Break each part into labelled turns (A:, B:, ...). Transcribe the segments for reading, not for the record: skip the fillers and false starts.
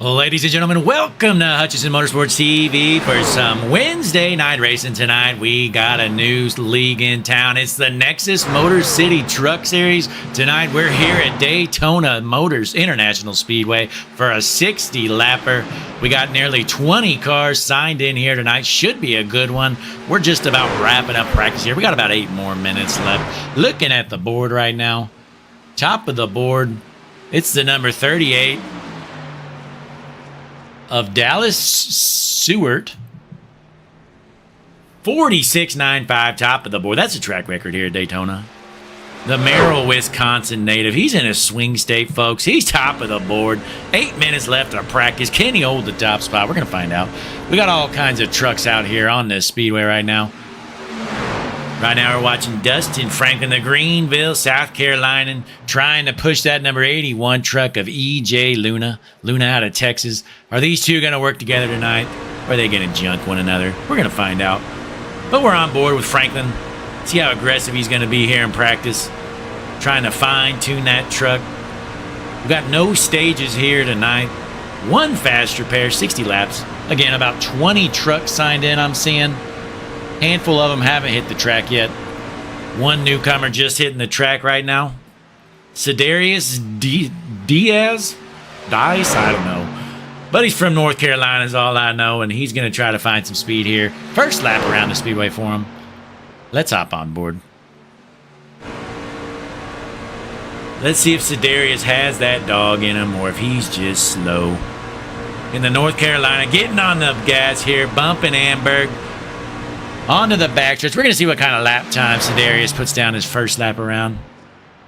A: Ladies and gentlemen, welcome to Hutchinson Motorsports TV for some Wednesday night racing tonight. We got a new league in town. It's the Nexus Motor City Truck Series. Tonight we're here at Daytona Motors International Speedway for a 60-lapper. We got nearly 20 cars signed in here tonight. Should be a good one. We're just about wrapping up practice here. We got about 8 more minutes left. Looking at the board right now, top of the board, it's the number 38. Of Dallas Seward, 46.95, top of the board. That's a track record here at Daytona. The Merrill, Wisconsin native. He's in a swing state, folks. He's top of the board. 8 minutes left of practice. Can he hold the top spot? We're going to find out. We got all kinds of trucks out here on this speedway right now. Right now we're watching Dustin Franklin, the Greenville, South Carolina, trying to push that number 81 truck of E.J. Luna. Luna out of Texas. Are these two going to work together tonight? Or are they going to junk one another? We're going to find out. But we're on board with Franklin. See how aggressive he's going to be here in practice. Trying to fine-tune that truck. We've got no stages here tonight. One fast repair, 60 laps. Again, about 20 trucks signed in, I'm seeing. Handful of them haven't hit the track yet. One newcomer just hitting the track right now. Cedarius Diaz? I don't know. But he's from North Carolina is all I know, and he's going to try to find some speed here. First lap around the speedway for him. Let's hop on board. Let's see if Cedarius has that dog in him or if he's just slow. In the North Carolina, getting on the gas here, bumping Amberg. On to the backstretch. We're going to see what kind of lap time Cedarius puts down his first lap around.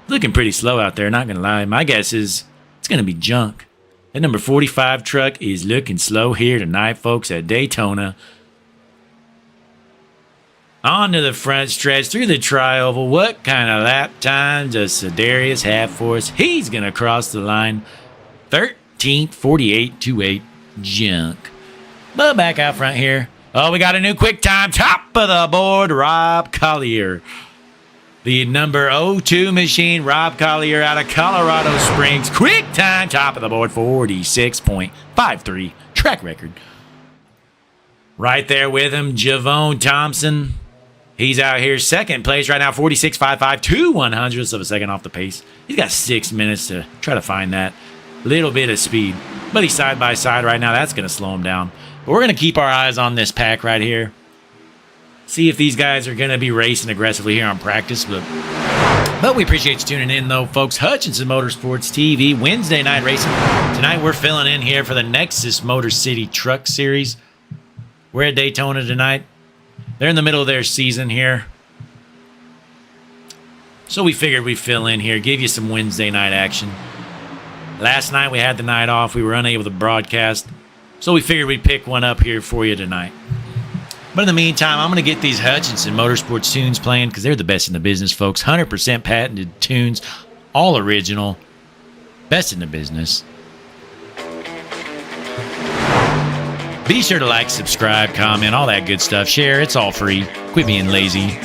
A: Looking pretty slow out there, not going to lie. My guess is it's going to be junk. That number 45 truck is looking slow here tonight, folks, at Daytona. On to the front stretch, through the tri-oval. What kind of lap time does Cedarius have for us? He's going to cross the line. 13th, 48.28, junk. But back out front here. Oh, we got a new quick time. Top of the board, Rob Collier. The number 02 machine, Rob Collier out of Colorado Springs. Quick time, top of the board, 46.53. Track record. Right there with him, Javone Thompson. He's out here second place right now, 46.55. 2/100ths of a second off the pace. He's got 6 minutes to try to find that little bit of speed. But he's side by side right now. That's going to slow him down. But we're going to keep our eyes on this pack right here. See if these guys are going to be racing aggressively here on practice. But we appreciate you tuning in, though, folks. Hutchinson Motorsports TV, Wednesday night racing. Tonight we're filling in here for the Nexus Motor City Truck Series. We're at Daytona tonight. They're in the middle of their season here. So we figured we'd fill in here, give you some Wednesday night action. Last night we had the night off. We were unable to broadcast. So we figured we'd pick one up here for you tonight. But in the meantime, I'm going to get these Hutchinson Motorsports tunes playing because they're the best in the business, folks. 100% patented tunes, all original, best in the business. Be sure to like, subscribe, comment, all that good stuff. Share, it's all free. Quit being lazy.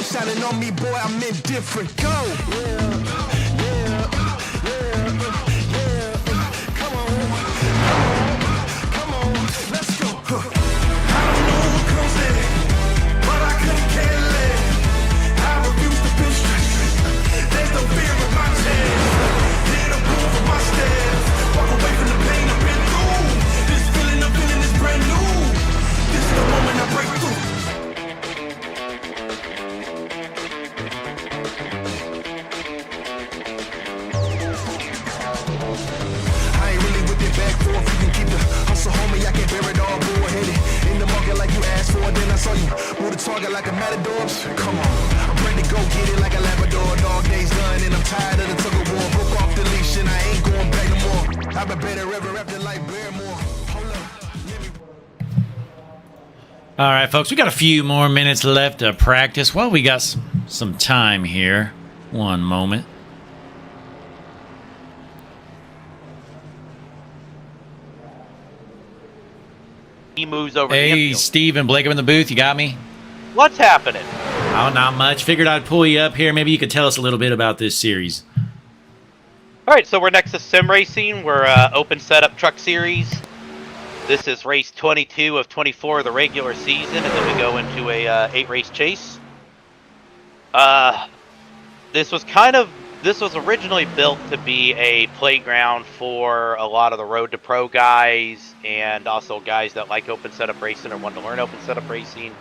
B: Shining on me, boy, I'm indifferent. Go! Come on, let's go. I don't know what comes in, but I couldn't care less. I refuse to feel stressed. There's no fear in my chest. Did a move with my steps. Walk away from the pain I've been through. This feeling I'm feeling is brand new. This is the moment I break through. Move the target like a matador. Come on, I'm ready to go get it like a Labrador. Dog days done and I'm tired of the tug of war. Broke off off the leash and I ain't going back no more. I've been better ever after like Barrymore. Hold up, let me.
A: All right, folks, we got a few more minutes left to practice. Well, we got some time here. One moment.
C: He moves over to the
A: Hey,
C: infield.
A: Steve and Blake, I'm in the booth. You got me?
C: What's happening?
A: Oh, not much. Figured I'd pull you up here. Maybe you could tell us a little bit about this series.
C: All right, so we're Nexus Sim Racing. We're open setup truck series. This is race 22 of 24 of the regular season, and then we go into a 8-race chase. This was originally built to be a playground for a lot of the Road to Pro guys, and also guys that like open setup racing or want to learn open setup racing.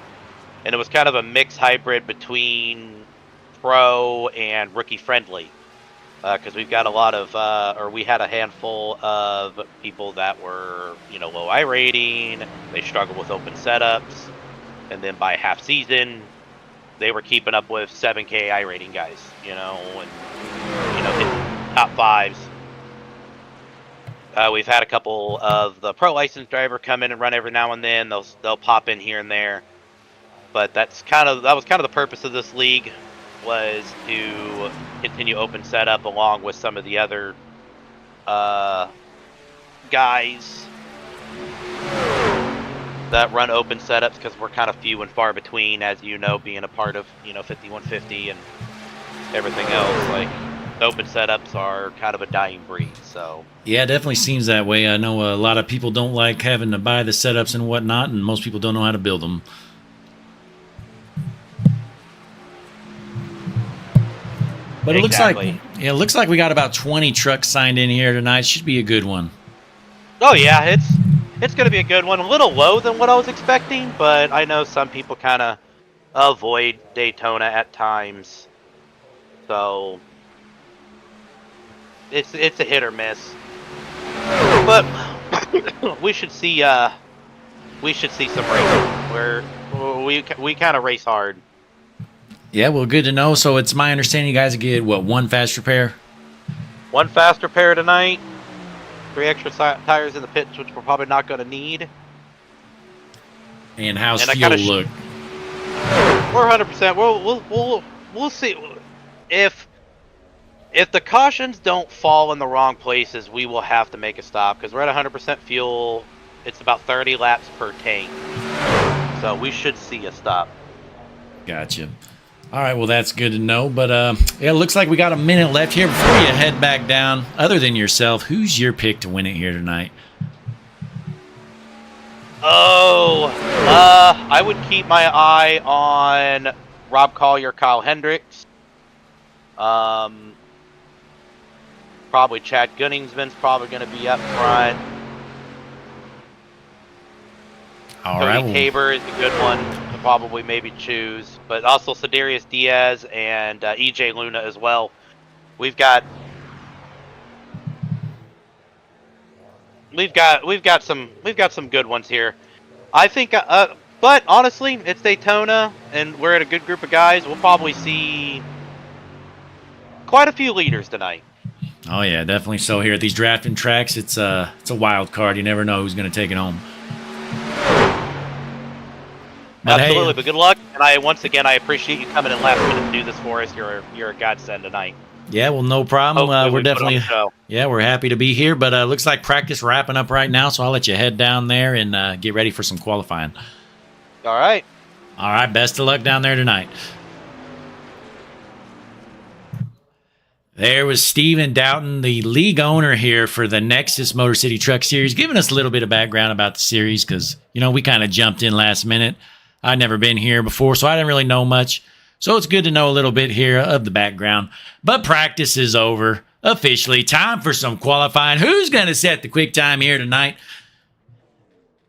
C: And it was kind of a mixed hybrid between pro and rookie friendly. Because we've got a lot of, or we had a handful of people that were, low I rating. They struggled with open setups, and then by half season, they were keeping up with 7K I rating guys, and hitting top fives. We've had a couple of the pro license driver come in and run every now and then. They'll pop in here and there, but that was kind of the purpose of this league. Was to continue open setup along with some of the other guys that run open setups, because we're kind of few and far between, as you know, being a part of 5150 and everything else. Like, open setups are kind of a dying breed. So
A: Yeah, it definitely seems that way. I know a lot of people don't like having to buy the setups and whatnot, and most people don't know how to build them. But
C: Exactly.
A: it looks like we got about 20 trucks signed in here tonight. Should be a good one.
C: Oh yeah, it's going to be a good one. A little low than what I was expecting, but I know some people kind of avoid Daytona at times, so it's a hit or miss. But we should see some racing where we kind of race hard.
A: Yeah, well, good to know. So it's my understanding you guys get, one fast repair?
C: One fast repair tonight. 3 extra tires in the pits, which we're probably not going to need.
A: And how's
C: And I
A: fuel
C: kinda
A: look?
C: We're 100%. We'll see if the cautions don't fall in the wrong places. We will have to make a stop because we're at 100% fuel. It's about 30 laps per tank, so we should see a stop.
A: Gotcha. All right, well, that's good to know. But yeah, it looks like we got a minute left here before you head back down. Other than yourself, who's your pick to win it here tonight?
C: I would keep my eye on Rob Collier, Kyle Hendricks. Probably Chad Gunningsman's probably going to be up front.
A: All
C: Cody
A: right. Well,
C: Tabor is a good one to probably maybe choose, but also Cedarius Diaz and EJ Luna as well. We've got some good ones here. I think, but honestly, it's Daytona, and we're at a good group of guys. We'll probably see quite a few leaders tonight.
A: oh yeah, definitely so. Here at these drafting tracks, it's a wild card. You never know who's going to take it home. But
C: Absolutely,
A: hey,
C: but good luck. And I appreciate you coming in last minute to do this for us. You're a godsend tonight.
A: yeah, well, no problem.
C: Hopefully
A: We're
C: we put on
A: definitely,
C: the show.
A: yeah, we're happy to be here. But looks like practice wrapping up right now, so I'll let you head down there and get ready for some qualifying.
C: All right.
A: All right, best of luck down there tonight. There was Steven Doughton, the league owner here for the Nexus Motor City Truck Series, giving us a little bit of background about the series because, we kind of jumped in last minute. I'd never been here before, so I didn't really know much. So it's good to know a little bit here of the background. But practice is over. Officially, time for some qualifying. Who's going to set the quick time here tonight?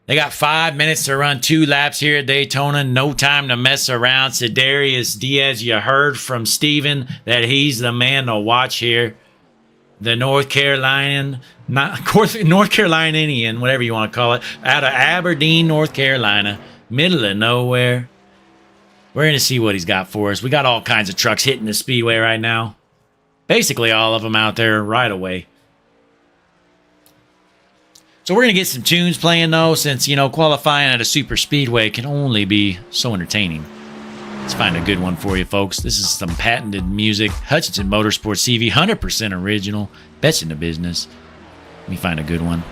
A: They got 5 minutes to run 2 laps here at Daytona. No time to mess around. Cedarius Diaz, you heard from Steven that he's the man to watch here. The North Carolinian, whatever you want to call it, out of Aberdeen, North Carolina, middle of nowhere. We're going to see what he's got for us. We got all kinds of trucks hitting the speedway right now. Basically all of them out there right away. So we're going to get some tunes playing, though, since, you know, qualifying at a super speedway can only be so entertaining. Let's find a good one for you, folks. This is some patented music. Hutchinson Motorsports TV, 100% original. Best in the business. Let me find a good one.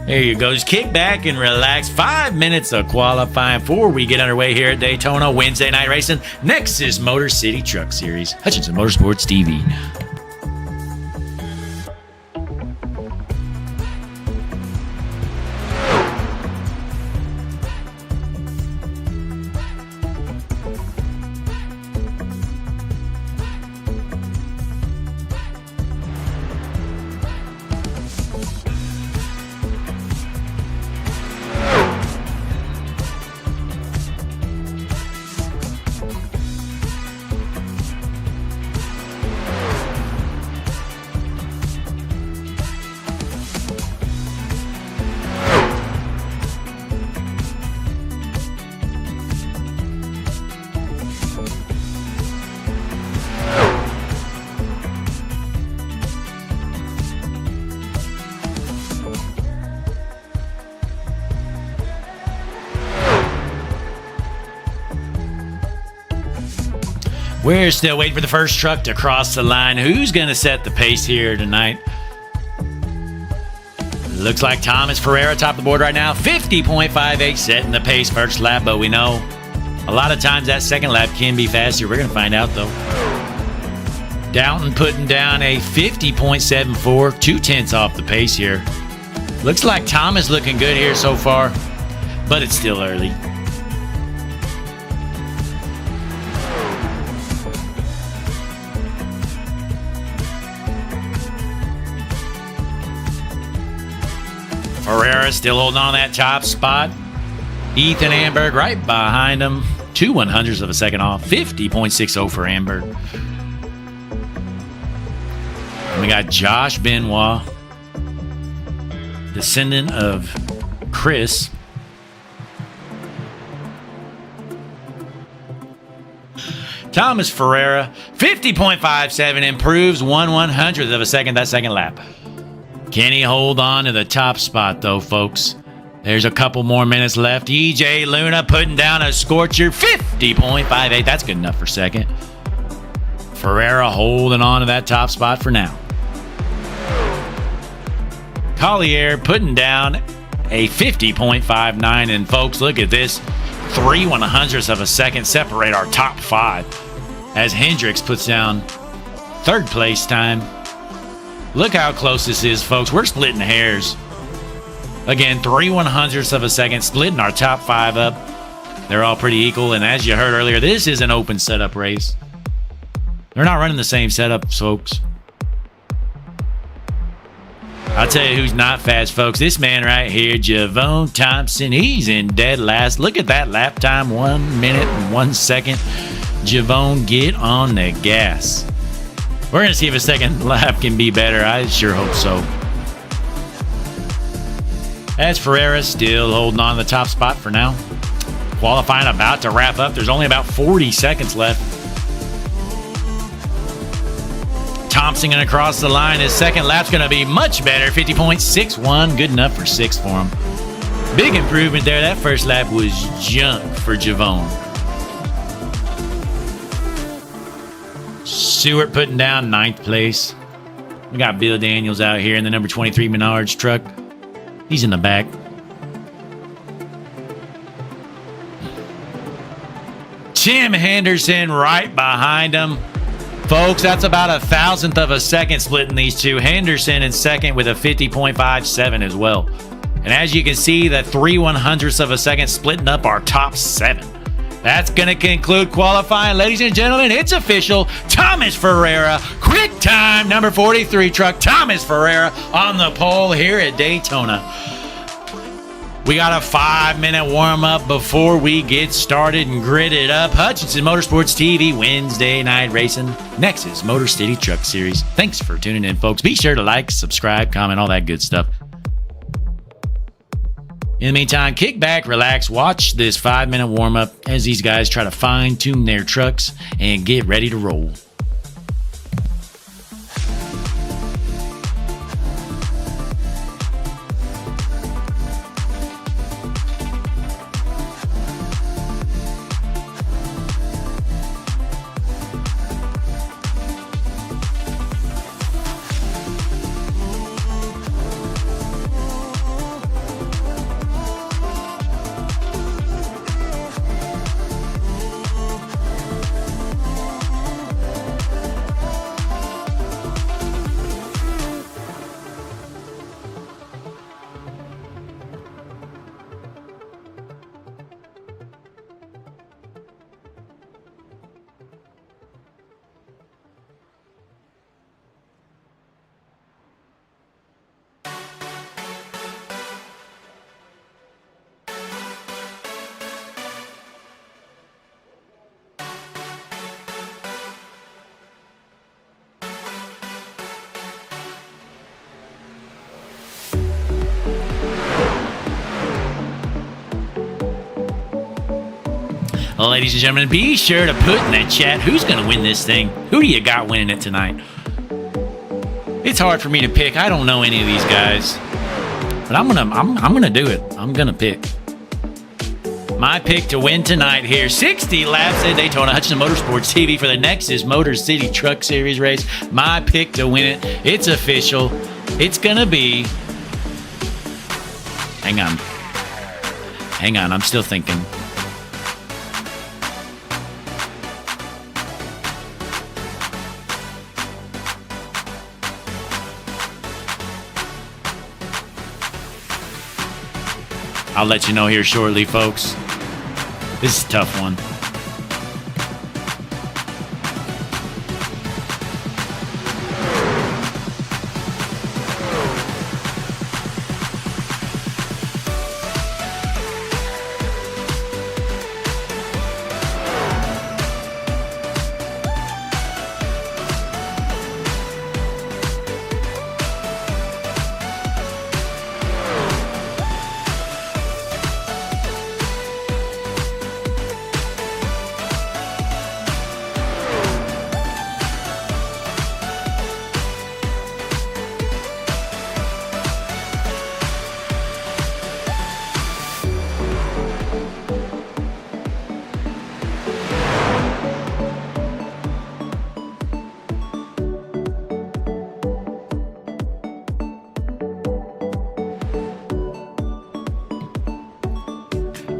A: There you go. Just kick back and relax. 5 minutes of qualifying before we get underway here at Daytona. Wednesday night racing. Nexus Motor City Truck Series. Hutchinson Motorsports TV. We're still waiting for the first truck to cross the line. Who's going to set the pace here tonight? Looks like Thomas Ferreira top of the board right now. 50.58 setting the pace first lap, but we know a lot of times that second lap can be faster. We're going to find out, though. Downton putting down a 50.74, 0.2 off the pace here. Looks like Thomas looking good here so far, but it's still early. Ferreira still holding on that top spot. Ethan Amberg right behind him. 0.02 of a second off. 50.60 for Amberg. And we got Josh Benoit, descendant of Chris. Thomas Ferreira, 50.57, improves 1/100th of a second that second lap. Can he hold on to the top spot, though, folks? There's a couple more minutes left. EJ Luna putting down a scorcher, 50.58. That's good enough for second. Ferreira holding on to that top spot for now. Collier putting down a 50.59. And, folks, look at this. 3/100ths of a second separate our top five as Hendricks puts down third place time. Look how close this is, folks. We're splitting hairs. Again, 3/100ths of a second, splitting our top five up. They're all pretty equal, and as you heard earlier, this is an open setup race. They're not running the same setup, folks. I'll tell you who's not fast, folks. This man right here, Javon Thompson, he's in dead last. Look at that lap time, 1 minute and 1 second. Javon, get on the gas. We're going to see if a second lap can be better. I sure hope so. As Ferreira still holding on to the top spot for now. Qualifying about to wrap up. There's only about 40 seconds left. Thompson going to cross the line. His second lap's going to be much better. 50.61. Good enough for sixth for him. Big improvement there. That first lap was junk for Javon. Stewart putting down 9th place. We got Bill Daniels out here in the number 23 Menards truck. He's in the back. Tim Henderson right behind him. Folks, that's about 1,000th of a second splitting these two. Henderson in second with a 50.57 as well. And as you can see, the 3/100ths of a second splitting up our top 7. That's going to conclude qualifying. Ladies and gentlemen, it's official. Thomas Ferreira, quick time, number 43 truck, Thomas Ferreira on the pole here at Daytona. We got a 5-minute warm-up before we get started and grid it up. Hutchinson Motorsports TV, Wednesday night racing, Nexus Motor City Truck Series. Thanks for tuning in, folks. Be sure to like, subscribe, comment, all that good stuff. In the meantime, kick back, relax, watch this 5-minute warm-up as these guys try to fine-tune their trucks and get ready to roll. Ladies and gentlemen, be sure to put in that chat who's going to win this thing. Who do you got winning it tonight? It's hard for me to pick. I don't know any of these guys, but I'm gonna do it. I'm gonna pick. My pick to win tonight here: 60 laps at Daytona Hutchinson Motorsports TV for the Nexus Motor City Truck Series race. My pick to win it. It's official. It's gonna be. Hang on. I'm still thinking. I'll let you know here shortly, folks. This is a tough one.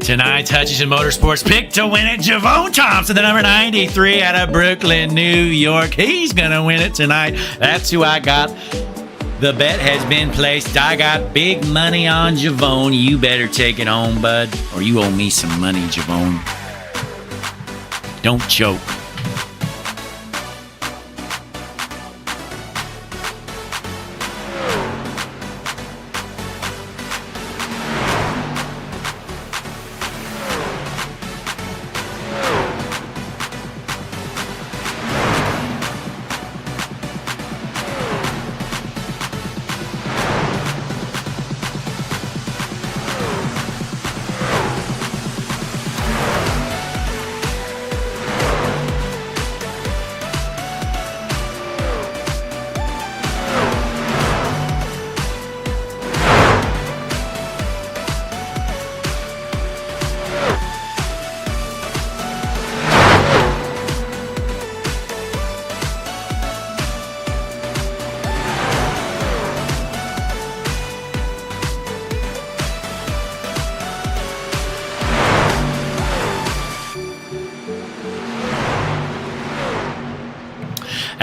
A: Tonight's Hutchinson Motorsports pick to win it, Javone Thompson, the number 93 out of Brooklyn, New York. He's going to win it tonight. That's who I got. The bet has been placed. I got big money on Javone. You better take it home, bud, or you owe me some money, Javone. Don't choke.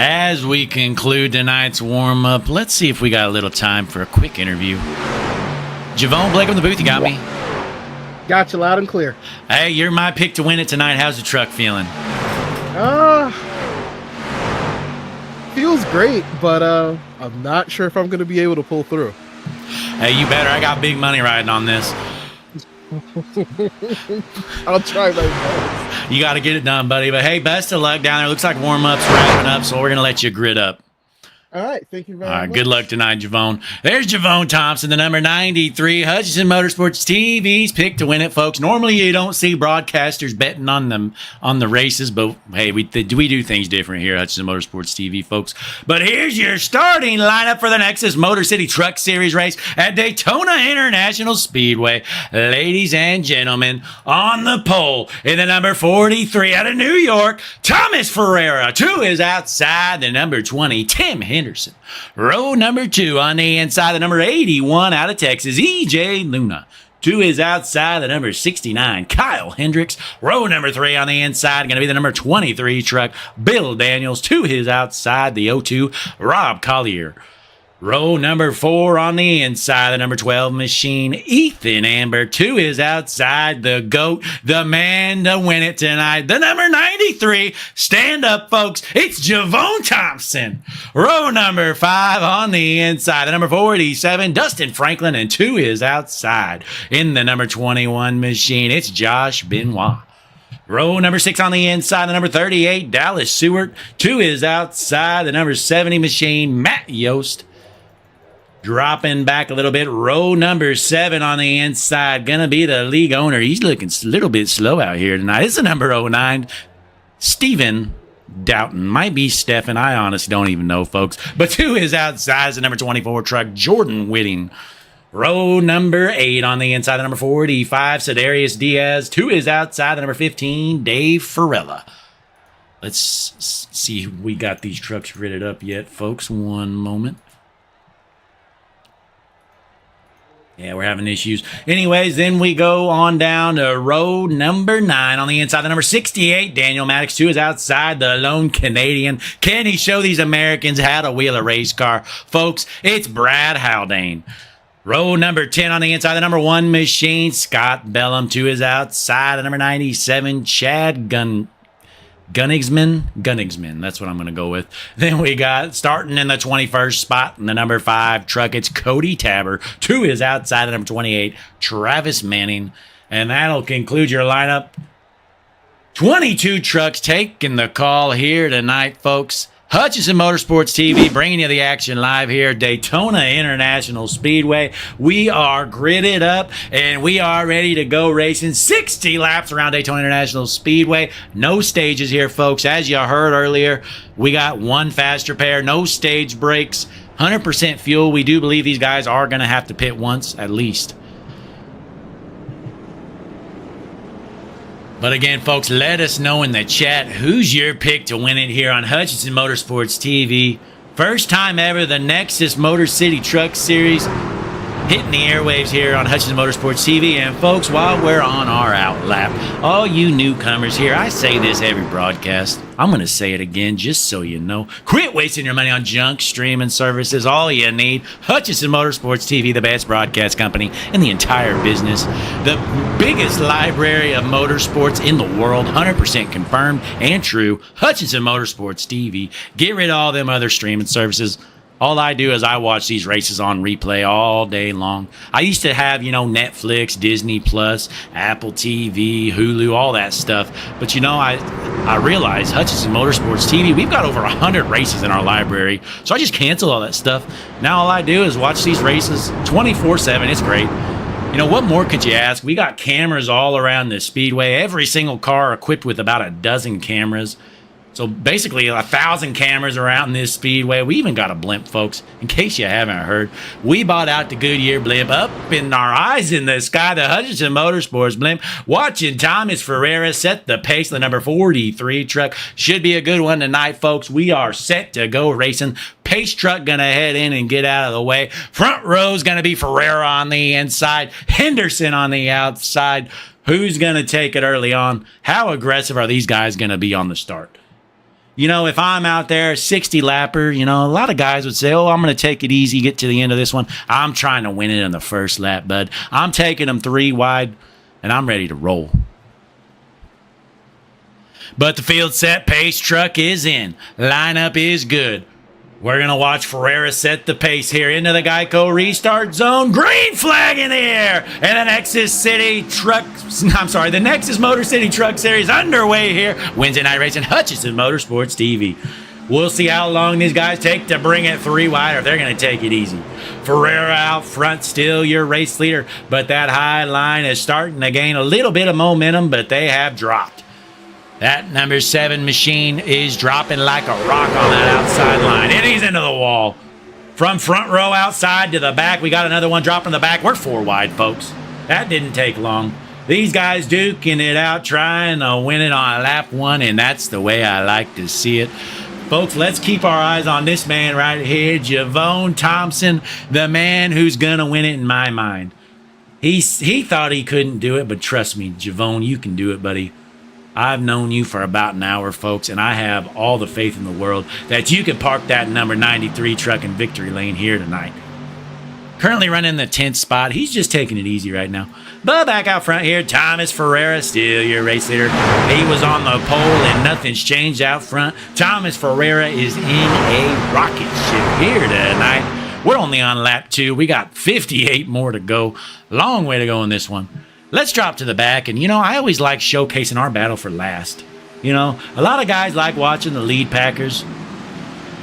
A: As we conclude tonight's warm-up, let's see if we got a little time for a quick interview. Javone, Blake in the booth, you got me?
D: Got you loud and clear.
A: Hey, you're my pick to win it tonight. How's the truck feeling?
D: Feels great, but I'm not sure if I'm going to be able to pull through.
A: Hey, you better. I got big money riding on this.
D: I'll try my best.
A: You got to get it done, buddy. But hey, best of luck down there. Looks like warm-up's wrapping up, so we're going to let you grid up.
D: All right. Thank you very
A: All right,
D: much.
A: good luck tonight, Javone. There's Javone Thompson, the number 93, Hutchinson Motorsports TV's pick to win it, folks. Normally, you don't see broadcasters betting on the races, but hey, we do things different here, Hutchinson Motorsports TV, folks. But here's your starting lineup for the Nexus Motor City Truck Series race at Daytona International Speedway. Ladies and gentlemen, on the pole in the number 43 out of New York, Thomas Ferreira. 2 is outside the number 20, Tim Henderson. Row number 2 on the inside, the number 81 out of Texas, EJ Luna. 2 is outside the number 69, Kyle Hendricks. Row number 3 on the inside, going to be the number 23 truck, Bill Daniels. 2 is outside the 02, Rob Collier. Row number 4 on the inside, the number 12 machine, Ethan Amber. 2 is outside the GOAT, the man to win it tonight, the number 93. Stand up, folks. It's Javone Thompson. Row number 5 on the inside, the number 47, Dustin Franklin, and 2 is outside. In the number 21 machine, it's Josh Benoit. Row number 6 on the inside, the number 38, Dallas Seward. 2 is outside, the number 70 machine, Matt Yost. Dropping back a little bit, row number 7 on the inside, gonna be the league owner. He's looking a little bit slow out here tonight. It's the number 09, Steven Doughton. Might be Stephen, I honestly don't even know, folks. But 2 is outside, the number 24 truck, Jordan Whitting. Row number 8 on the inside, the number 45, Sedarius Diaz. 2 is outside, the number 15, Dave Farella. Let's see if we got these trucks ridded up yet, folks. One moment. Yeah, we're having issues. Anyways, then we go on down to row number 9 on the inside. The number 68, Daniel Maddox. 2 is outside, the lone Canadian. Can he show these Americans how to wheel a race car? Folks, it's Brad Haldane. Row number 10 on the inside, the number 1 machine, Scott Bellum. 2 is outside, the number 97, Chad Gunnigsman, that's what I'm going to go with. Then we got, starting in the 21st spot, in the number 5 truck, it's Cody Tabor. 2 is outside the number 28, Travis Manning. And that'll conclude your lineup. 22 trucks taking the call here tonight, folks. Hutchinson Motorsports TV bringing you the action live here at Daytona International Speedway. We are gridded up and we are ready to go racing 60 laps around Daytona International Speedway. No stages here, folks. As you heard earlier, we got 1 fast repair, no stage breaks, 100% fuel. We do believe these guys are going to have to pit once at least. But again, folks, let us know in the chat who's your pick to win it here on Hutchinson Motorsports TV. First time ever, the Nexus Motor City Truck Series hitting the airwaves here on Hutchinson Motorsports TV. And folks, while we're on our out lap, all you newcomers here, I say this every broadcast. I'm going to say it again just so you know. Quit wasting your money on junk streaming services. All you need, Hutchinson Motorsports TV, the best broadcast company in the entire business. The biggest library of motorsports in the world, 100% confirmed and true. Hutchinson Motorsports TV. Get rid of all them other streaming services. All I do is I watch these races on replay all day long. I used to have, Netflix, Disney Plus, Apple TV, Hulu, all that stuff. But, I realized Hutchinson Motorsports TV, we've got over 100 races in our library. So I just cancel all that stuff. Now all I do is watch these races 24/7. It's great. What more could you ask? We got cameras all around the speedway. Every single car equipped with about a dozen cameras. So basically 1,000 cameras around this speedway. We even got a blimp, folks. In case you haven't heard, we bought out the Goodyear blimp up in our eyes in the sky, the Hutchinson Motorsports blimp. Watching Thomas Ferreira set the pace. The number 43 truck should be a good one tonight, folks. We are set to go racing. Pace truck gonna head in and get out of the way. Front row's gonna be Ferreira on the inside, Henderson on the outside. Who's gonna take it early on? How aggressive are these guys gonna be on the start? If I'm out there, 60 lapper, a lot of guys would say, I'm going to take it easy, get to the end of this one. I'm trying to win it in the first lap, bud. I'm taking them 3 wide, and I'm ready to roll. But the field set, pace truck is in. Lineup is good. We're going to watch Ferreira set the pace here into the Geico restart zone. Green flag in the air. And the the Nexus Motor City Truck Series underway here. Wednesday night racing, Hutchinson Motorsports TV. We'll see how long these guys take to bring it 3 wide or if they're going to take it easy. Ferreira out front, still your race leader, but that high line is starting to gain a little bit of momentum, but they have dropped. That number 7 machine is dropping like a rock on that outside line, and he's into the wall. From front row outside to the back, we got another one dropping the back. We're 4 wide, folks. That didn't take long. These guys duking it out, trying to win it on lap 1, and that's the way I like to see it. Folks, let's keep our eyes on this man right here, Javone Thompson, the man who's going to win it in my mind. He thought he couldn't do it, but trust me, Javone, you can do it, buddy. I've known you for about an hour, folks, and I have all the faith in the world that you can park that number 93 truck in victory lane here tonight. Currently running the 10th spot. He's just taking it easy right now. But back out front here, Thomas Ferreira, still your race leader. He was on the pole and nothing's changed out front. Thomas Ferreira is in a rocket ship here tonight. We're only on lap 2. We got 58 more to go. Long way to go in this one. Let's drop to the back. And, I always like showcasing our battle for last. A lot of guys like watching the lead packers.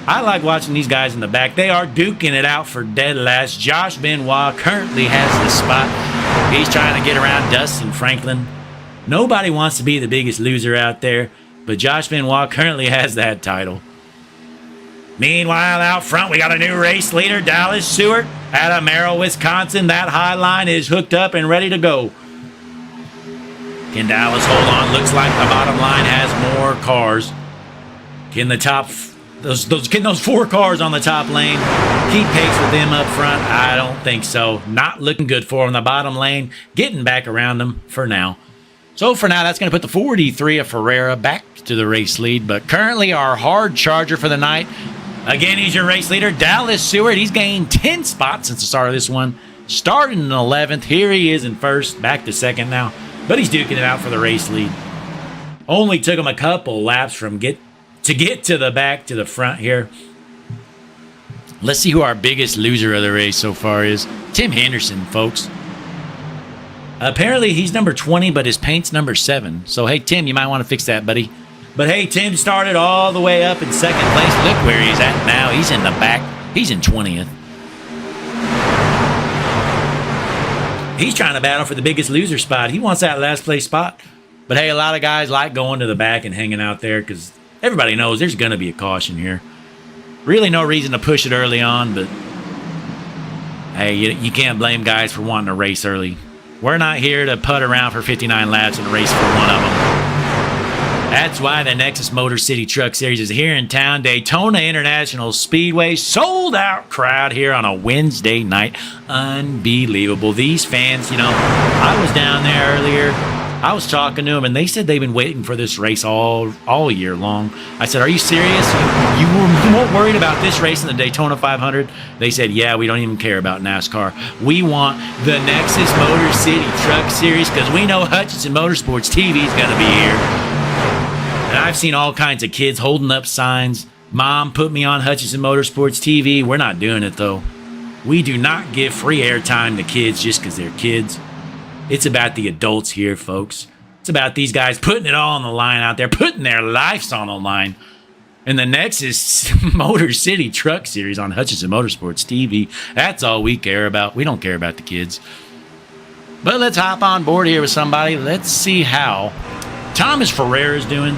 A: I like watching these guys in the back. They are duking it out for dead last. Josh Benoit currently has the spot. He's trying to get around Dustin Franklin. Nobody wants to be the biggest loser out there, but Josh Benoit currently has that title. Meanwhile, out front, we got a new race leader, Dallas Seward, out of Merrill, Wisconsin. That high line is hooked up and ready to go. Can Dallas hold on? Looks like the bottom line has more cars. Can the top... Can those 4 cars on the top lane keep pace with them up front? I don't think so. Not looking good for them. The bottom lane getting back around them for now. So for now, that's going to put the 43 of Ferreira back to the race lead. But currently our hard charger for the night, again, he's your race leader, Dallas Seward. He's gained 10 spots since the start of this one. Starting in 11th. Here he is in first. Back to second now. But he's duking it out for the race lead. Only took him a couple laps from get to the back to the front here. Let's see who our biggest loser of the race so far is. Tim Henderson, folks. Apparently he's number 20, but his paint's number 7. So, hey, Tim, you might want to fix that, buddy. But, hey, Tim started all the way up in second place. Look where he's at now. He's in the back. He's in 20th. He's trying to battle for the biggest loser spot. He wants that last place spot. But, hey, a lot of guys like going to the back and hanging out there because everybody knows there's going to be a caution here. Really no reason to push it early on, but hey, you can't blame guys for wanting to race early. We're not here to putt around for 59 laps and race for one of them. That's why the Nexus Motor City Truck Series is here in town. Daytona International Speedway, sold out crowd here on a Wednesday night. Unbelievable. These fans, I was down there earlier. I was talking to them, and they said they've been waiting for this race all year long. I said, are you serious? You weren't worried about this race in the Daytona 500? They said, yeah, we don't even care about NASCAR. We want the Nexus Motor City Truck Series because we know Hutchinson Motorsports TV is going to be here. And I've seen all kinds of kids holding up signs. Mom put me on Hutchinson Motorsports TV. We're not doing it, though. We do not give free airtime to kids just because they're kids. It's about the adults here, folks. It's about these guys putting it all on the line out there, putting their lives on the line. And the Nexus Motor City Truck Series on Hutchinson Motorsports TV, that's all we care about. We don't care about the kids. But let's hop on board here with somebody. Let's see how Thomas Ferreira is doing.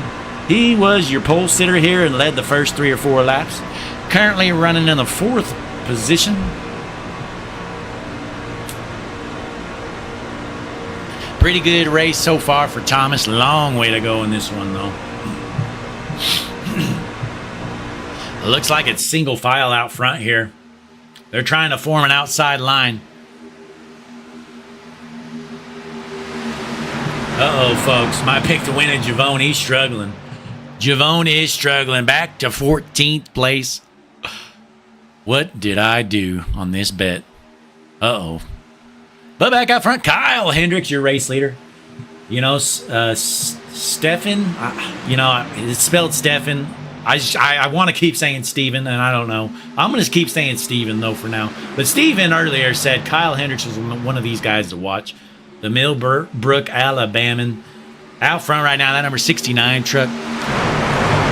A: He was your pole sitter here and led the first 3 or 4 laps. Currently running in the 4th position. Pretty good race so far for Thomas. Long way to go in this one, though. Looks like it's single file out front here. They're trying to form an outside line. Uh-oh, folks. My pick to win it, Javone. He's struggling. Javone is struggling. Back to 14th place. What did I do on this bet? Uh-oh. But back out front, Kyle Hendricks, your race leader. Stefan, it's spelled Stefan. I want to keep saying Steven, and I don't know. I'm going to keep saying Steven, though, for now. But Steven earlier said Kyle Hendricks was one of these guys to watch. The Millbrook, Alabaman. Out front right now, that number 69 truck.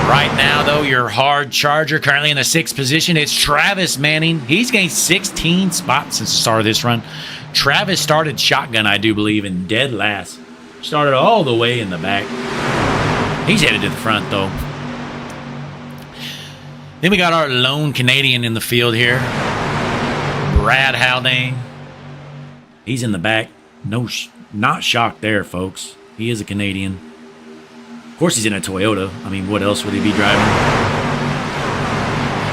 A: Right now, though, your hard charger currently in the 6th position. It's Travis Manning. He's gained 16 spots since the start of this run. Travis started shotgun, I do believe, in dead last. Started all the way in the back. He's headed to the front, though. Then we got our lone Canadian in the field here. Brad Haldane. He's in the back. No, not shocked there, folks. He is a Canadian. Of course, he's in a Toyota. I mean, what else would he be driving?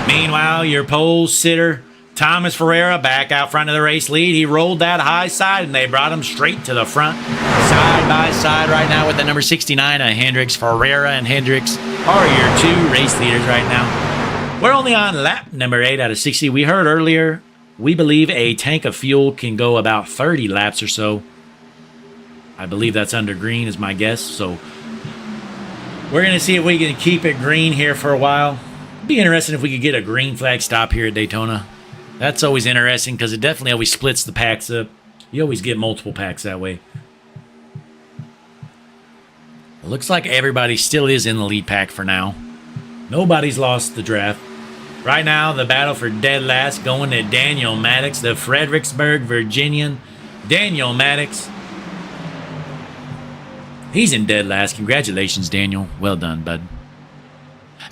A: Meanwhile, your pole sitter, Thomas Ferreira, back out front of the race lead. He rolled that high side, and they brought him straight to the front. Side by side right now with the number 69 of Hendricks. Ferreira and Hendricks are your 2 race leaders right now. We're only on lap number 8 out of 60. We heard earlier, we believe a tank of fuel can go about 30 laps or so. I believe that's under green is my guess, so we're going to see if we can keep it green here for a while. It'd be interesting if we could get a green flag stop here at Daytona. That's always interesting because it definitely always splits the packs up. You always get multiple packs that way. It looks like everybody still is in the lead pack for now. Nobody's lost the draft. Right now, the battle for dead last going to Daniel Maddox, the Fredericksburg Virginian. Daniel Maddox. He's in dead last. Congratulations, Daniel. Well done, bud.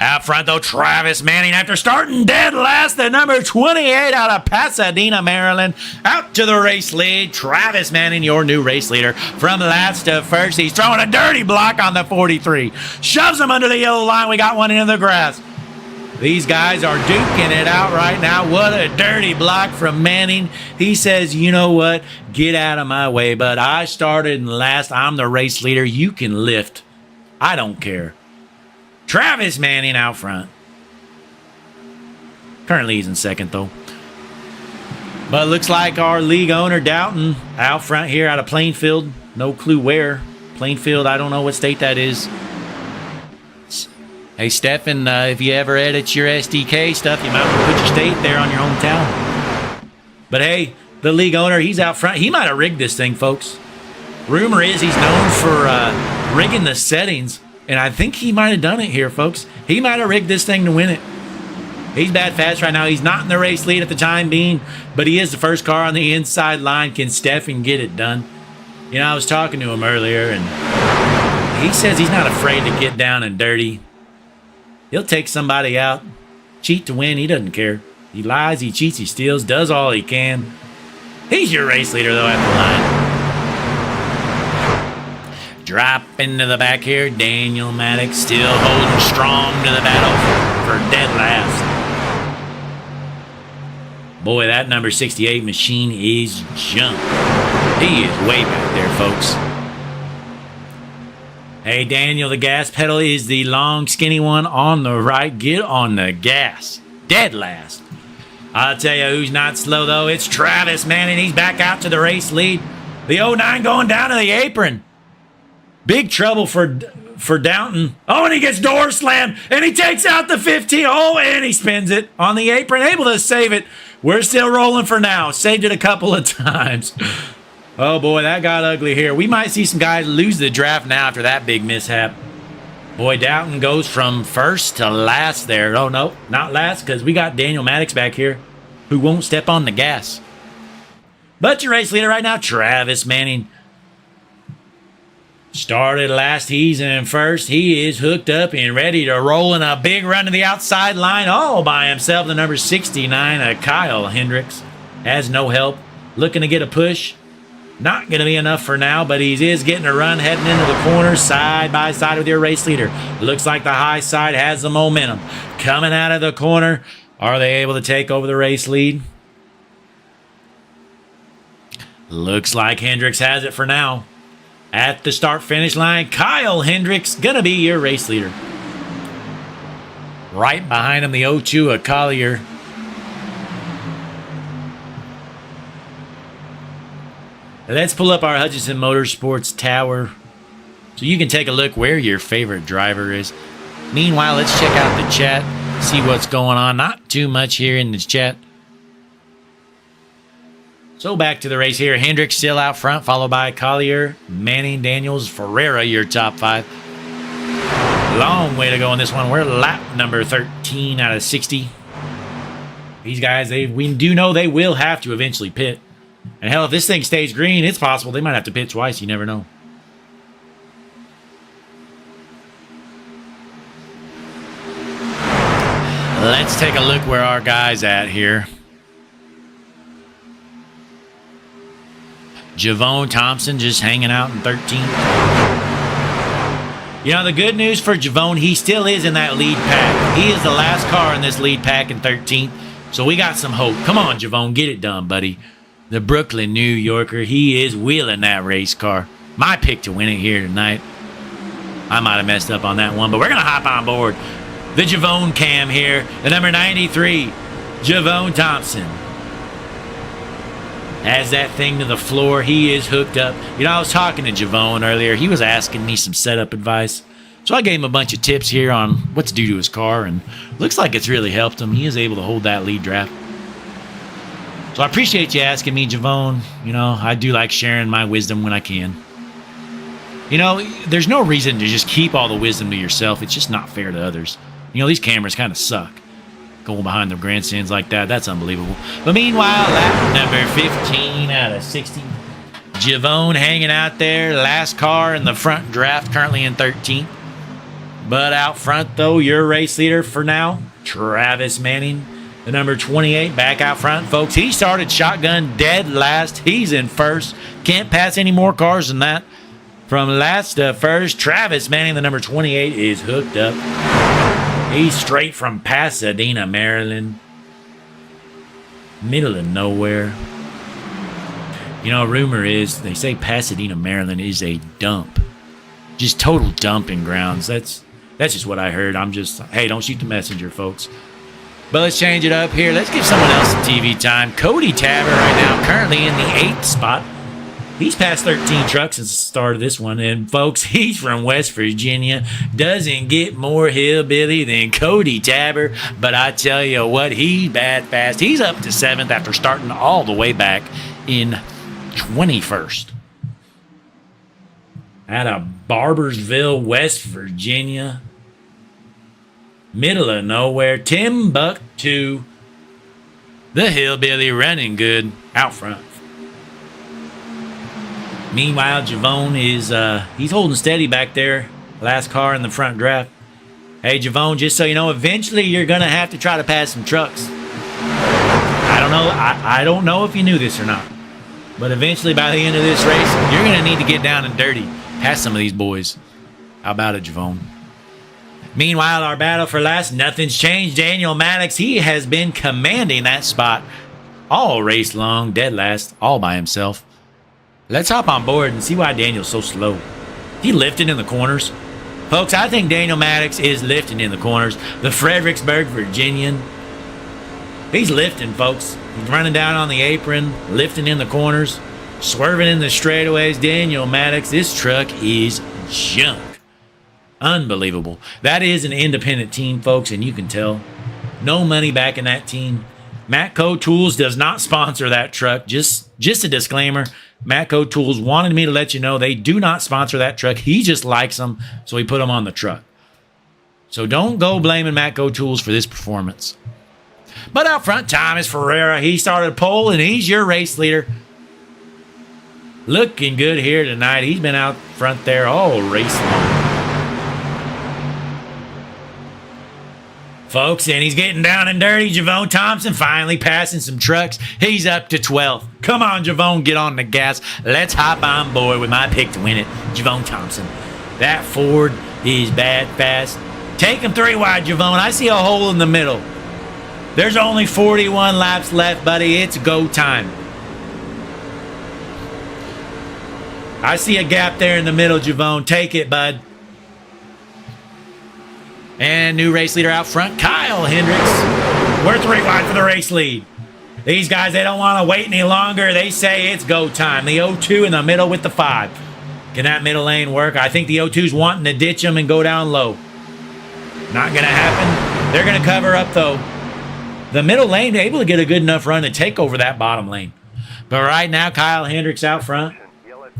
A: Out front, though, Travis Manning, after starting dead last, the number 28 out of Pasadena, Maryland. Out to the race lead. Travis Manning, your new race leader. From last to first, he's throwing a dirty block on the 43. Shoves him under the yellow line. We got one into the grass. These guys are duking it out right now. What a dirty block from Manning. He says, you know what? Get out of my way, bud. I started in last. I'm the race leader. You can lift. I don't care. Travis Manning out front. Currently he's in second, though. But it looks like our league owner, Doughton, out front here out of Plainfield. No clue where. Plainfield, I don't know what state that is. Hey, Stefan, if you ever edit your SDK stuff, you might want to put your state there on your hometown. But hey, the league owner, he's out front. He might have rigged this thing, folks. Rumor is he's known for rigging the settings, and I think he might have done it here, folks. He might have rigged this thing to win it. He's bad fast right now. He's not in the race lead at the time being, but he is the first car on the inside line. Can Stefan get it done? You know, I was talking to him earlier, and he says he's not afraid to get down and dirty. He'll take somebody out, cheat to win. He doesn't care. He lies, he cheats, he steals, does all he can. He's your race leader, though, at the line. Drop into the back here. Daniel Maddox still holding strong to the battle for dead last. Boy, that number 68 machine is junk. He is way back there, folks. Hey, Daniel, the gas pedal is the long, skinny one on the right. Get on the gas. Dead last. I'll tell you who's not slow, though. It's Travis Manning. He's back out to the race lead. The 09 going down to the apron. Big trouble for Downton. Oh, and he gets door slammed, and he takes out the 15. Oh, and he spins it on the apron. Able to save it. We're still rolling for now. Saved it a couple of times. Oh, boy, that got ugly here. We might see some guys lose the draft now after that big mishap. Boy, Doughton goes from first to last there. Oh, no, not last, because we got Daniel Maddox back here who won't step on the gas. But your race leader right now, Travis Manning. Started last. He's in first. He is hooked up and ready to roll in a big run to the outside line all by himself. The number 69, Kyle Hendricks, has no help. Looking to get a push. Not going to be enough for now, but he is getting a run heading into the corner side by side with your race leader. Looks like the high side has the momentum. Coming out of the corner. Are they able to take over the race lead? Looks like Hendricks has it for now. At the start-finish line, Kyle Hendricks going to be your race leader. Right behind him, the 02 of Collier. Let's pull up our Hutchinson Motorsports Tower so you can take a look where your favorite driver is. Meanwhile, let's check out the chat, see what's going on. Not too much here in the chat. So back to the race here. Hendricks still out front, followed by Collier, Manning, Daniels, Ferreira, your top 5. Long way to go on this one. We're lap number 13 out of 60. These guys, we do know they will have to eventually pit. And hell, if this thing stays green, it's possible they might have to pit twice. You never know. Let's take a look where our guy's at here. Javon Thompson just hanging out in 13th. You know, the good news for Javon, he still is in that lead pack. He is the last car in this lead pack in 13th. So we got some hope. Come on, Javon, get it done, buddy. The Brooklyn New Yorker, he is wheeling that race car. My pick to win it here tonight. I might have messed up on that one, but we're going to hop on board. The Javon cam here, the number 93, Javon Thompson. Adds that thing to the floor. He is hooked up. You know, I was talking to Javon earlier. He was asking me some setup advice. So I gave him a bunch of tips here on what to do to his car, and looks like it's really helped him. He is able to hold that lead draft. So I appreciate you asking me, Javon. You know, I do like sharing my wisdom when I can. You know, there's no reason to just keep all the wisdom to yourself. It's just not fair to others. You know, these cameras kind of suck. Going behind the grandstands like that, that's unbelievable. But meanwhile, lap number 15 out of 60. Javon hanging out there. Last car in the front draft, currently in 13th. But out front, though, your race leader for now, Travis Manning, the number 28, back out front. Folks, he started shotgun dead last. He's in first. Can't pass any more cars than that. From last to first, Travis Manning, the number 28, is hooked up. He's straight from Pasadena, Maryland. Middle of nowhere. You know, rumor is, they say Pasadena, Maryland is a dump. Just total dumping grounds. That's just what I heard. I'm just, hey, don't shoot the messenger, folks. But let's change it up here. Let's give someone else some TV time. Cody Tabor right now, currently in the 8th spot. He's passed 13 trucks since the start of this one. And, folks, he's from West Virginia. Doesn't get more hillbilly than Cody Tabor. But I tell you what, he's bad fast. He's up to 7th after starting all the way back in 21st. Out of Barbersville, West Virginia. Middle of nowhere. Timbuktu. The hillbilly running good out front. Meanwhile, Javon is he's holding steady back there. Last car in the front draft. Hey, Javon, just so you know, eventually you're going to have to try to pass some trucks. I don't know. I don't know if you knew this or not. But eventually, by the end of this race, you're going to need to get down and dirty. Pass some of these boys. How about it, Javon? Meanwhile, our battle for last, nothing's changed. Daniel Maddox, he has been commanding that spot all race long, dead last, all by himself. Let's hop on board and see why Daniel's so slow. He lifting in the corners. Folks, I think Daniel Maddox is lifting in the corners. The Fredericksburg Virginian. He's lifting, folks. He's running down on the apron, lifting in the corners, swerving in the straightaways. Daniel Maddox, this truck is junk. Unbelievable. That is an independent team, folks, and you can tell. No money back in that team. Matco Tools does not sponsor that truck. Just a disclaimer. Matco Tools wanted me to let you know they do not sponsor that truck. He just likes them, so he put them on the truck. So don't go blaming Matco Tools for this performance. But out front, Thomas Ferreira, he started pole, and he's your race leader. Looking good here tonight. He's been out front there all race long. Folks, and he's getting down and dirty. Javon Thompson finally passing some trucks. He's up to 12th. Come on, Javon, get on the gas. Let's hop on board with my pick to win it, Javon Thompson. That Ford is bad fast. Take him 3 wide, Javon. I see a hole in the middle. There's only 41 laps left, buddy. It's go time. I see a gap there in the middle, Javon. Take it, bud. And new race leader out front, Kyle Hendricks. We're 3 wide for the race lead. These guys, they don't want to wait any longer. They say it's go time. The 0-2 in the middle with the 5. Can that middle lane work? I think the 0-2's wanting to ditch them and go down low. Not going to happen. They're going to cover up, though. The middle lane, able to get a good enough run to take over that bottom lane. But right now, Kyle Hendricks out front.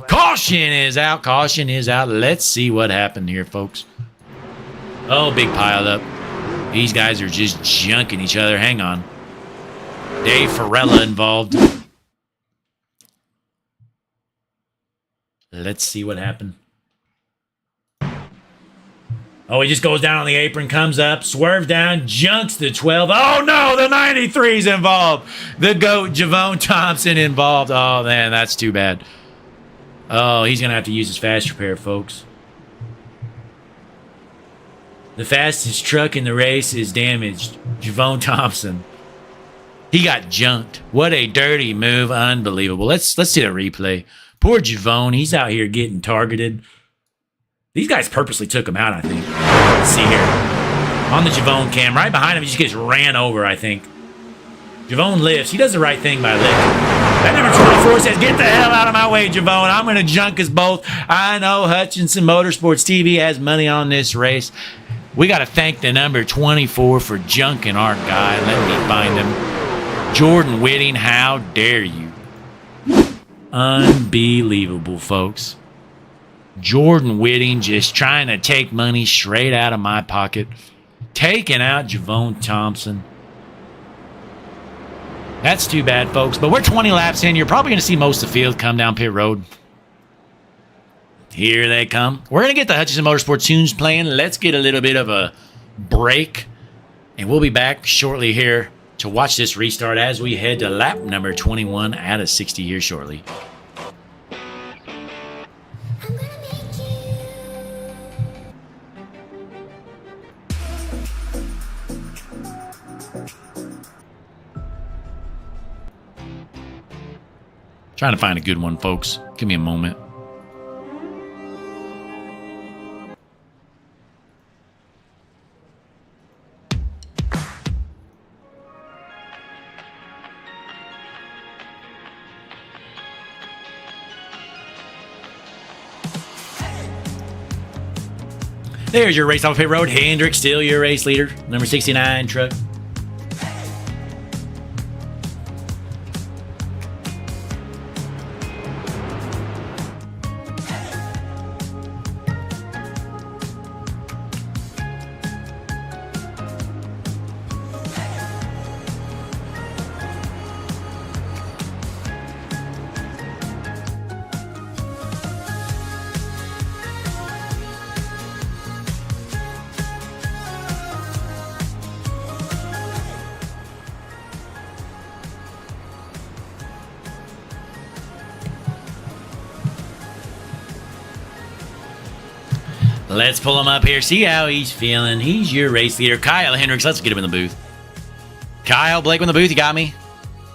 A: Caution is out. Caution is out. Let's see what happened here, folks. Oh, big pile up. These guys are just junking each other. Hang on. Dave Farella involved. Let's see what happened. Oh, he just goes down on the apron, comes up, swerves down, junks the 12. Oh, no, the 93's involved. The GOAT, Javone Thompson, involved. Oh, man, that's too bad. Oh, he's going to have to use his fast repair, folks. The fastest truck in the race is damaged. Javone Thompson. He got junked. What a dirty move. Unbelievable. Let's see the replay. Poor Javone. He's out here getting targeted. These guys purposely took him out, I think. Let's see here. On the Javone cam. Right behind him, he just gets ran over, I think. Javone lifts. He does the right thing by lifting. That number 24 says, get the hell out of my way, Javone. I'm going to junk us both. I know Hutchinson Motorsports TV has money on this race. We got to thank the number 24 for junking our guy. Let me find him. Jordan Whitting, how dare you? Unbelievable, folks. Jordan Whitting just trying to take money straight out of my pocket. Taking out Javone Thompson. That's too bad, folks. But we're 20 laps in. You're probably going to see most of the field come down pit road. Here they come. We're going to get the Hutchinson Motorsports tunes playing. Let's get a little bit of a break. And we'll be back shortly here to watch this restart as we head to lap number 21 out of 60 here shortly. Trying to find a good one, folks. Give me a moment. There's your race off pit road. Hendrick, still your race leader. Number 69 truck. Let's pull him up here. See how he's feeling. He's your race leader. Kyle Hendricks. Let's get him in the booth. Kyle, Blake in the booth. You got me?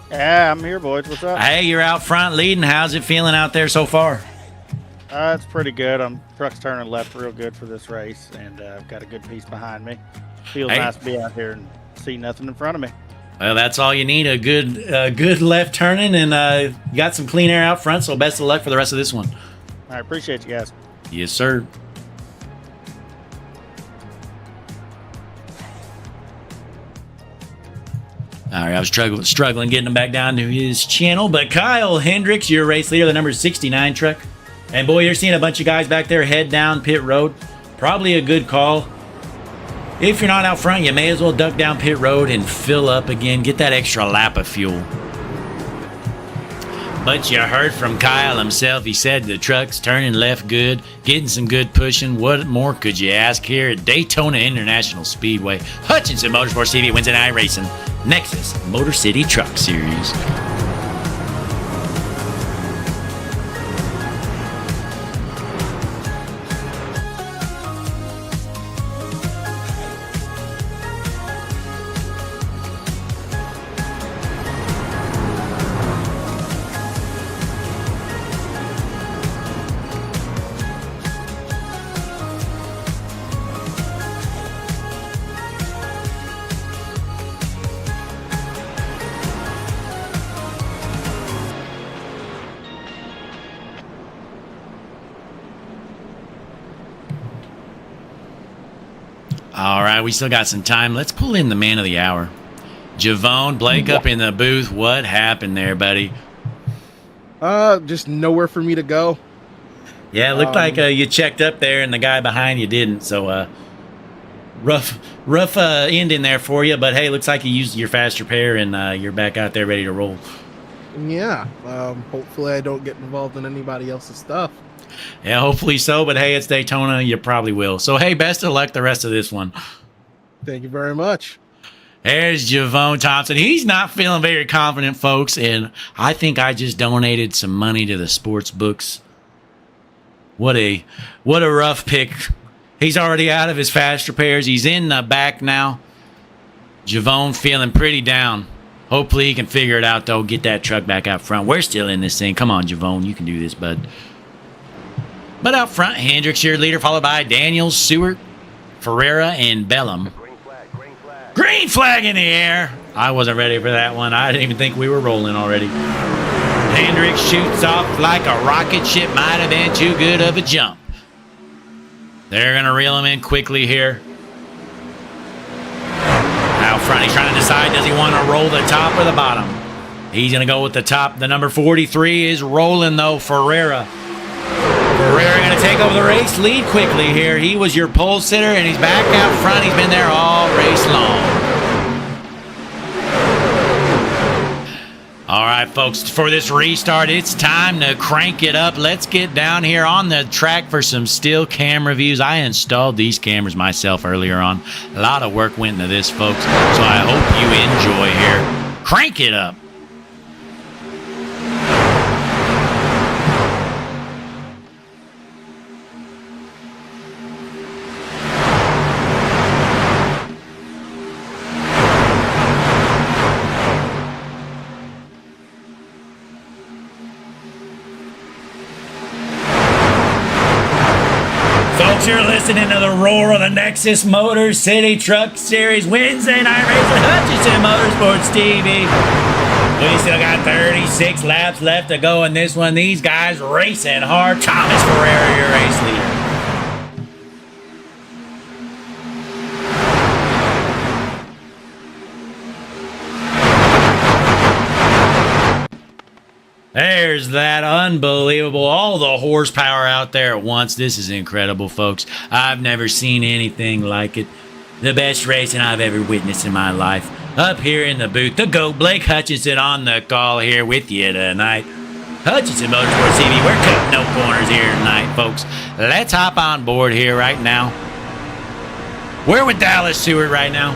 E: Yeah, I'm here, boys. What's up?
A: Hey, you're out front leading. How's it feeling out there so far?
E: It's pretty good. Truck's turning left real good for this race, and I've got a good piece behind me. Feels
A: Hey.
E: nice to be out here and see nothing in front of me.
A: Well, that's all you need. A good left turning, and you got some clean air out front, so best of luck for the rest of this one.
E: I appreciate you guys.
A: Yes, sir. All right, I was struggling getting him back down to his channel, but Kyle Hendricks, your race leader, the number 69 truck. And boy, you're seeing a bunch of guys back there head down pit road. Probably a good call. If you're not out front, you may as well duck down pit road and fill up again. Get that extra lap of fuel. But you heard from Kyle himself. He said the truck's turning left good, getting some good pushing. What more could you ask here at Daytona International Speedway? Hutchinson Motorsports TV Wednesday Night Racing. Nexus Motor City Truck Series. All right, we still got some time. Let's pull in the man of the hour. Javone, Blake up in the booth. What happened there, buddy?
D: Just nowhere for me to go.
A: Yeah, it looked like you checked up there and the guy behind you didn't. So rough ending there for you, but hey, looks like you used your fast repair and you're back out there ready to roll.
D: Yeah. Hopefully I don't get involved in anybody else's stuff.
A: Yeah, hopefully so, but hey, it's Daytona. You probably will. So hey, best of luck the rest of this one.
D: Thank you very much.
A: There's Javone Thompson. He's not feeling very confident, folks, and I think I just donated some money to the sports books. What a rough pick. He's already out of his fast repairs. He's in the back now. Javone feeling pretty down. Hopefully he can figure it out, though. Get that truck back out front. We're still in this thing. Come on, Javone. You can do this, bud. But out front, Hendricks, your leader, followed by Daniels, Seward, Ferreira, and Bellum. Green flag in the air. I wasn't ready for that one. I didn't even think we were rolling already. Hendricks shoots off like a rocket ship. Might have been too good of a jump. They're going to reel him in quickly here. Out front, he's trying to decide, does he want to roll the top or the bottom? He's going to go with the top. The number 43 is rolling, though, Ferreira. Ferreira going to take over the race lead quickly here. He was your pole sitter, and he's back out front. He's been there all race long. All right, folks, for this restart, it's time to crank it up. Let's get down here on the track for some still camera views. I installed these cameras myself earlier on. A lot of work went into this, folks, so I hope you enjoy here. Crank it up. You're listening to the roar of the Nexus Motor City Truck Series Wednesday night race at Hutchinson Motorsports TV. We still got 36 laps left to go in this one. These guys racing hard. Thomas Ferreira, your race leader. There's that unbelievable, all the horsepower out there at once. This is incredible, folks. I've never seen anything like it. The best racing I've ever witnessed in my life. Up here in the booth, the GOAT, Blake Hutchinson, on the call here with you tonight. Hutchinson Motorsports TV, we're cutting no corners here tonight, folks. Let's hop on board here right now. We're with Dallas Seward right now.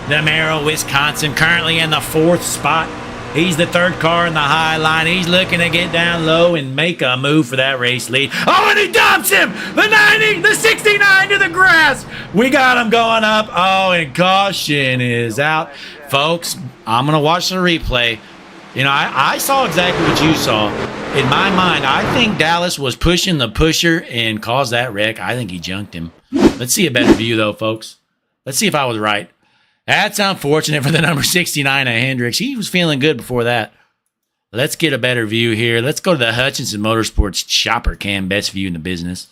A: The Merrill, Wisconsin, currently in the 4th spot. He's the 3rd car in the high line. He's looking to get down low and make a move for that race lead. Oh, and he dumps him! The 90, the 69 to the grass. We got him going up. Oh, and caution is out. Folks, I'm going to watch the replay. You know, I saw exactly what you saw. In my mind, I think Dallas was pushing the pusher and caused that wreck. I think he junked him. Let's see a better view, though, folks. Let's see if I was right. That's unfortunate for the number 69 of Hendricks. He was feeling good before that. Let's get a better view here. Let's go to the Hutchinson Motorsports chopper cam. Best view in the business.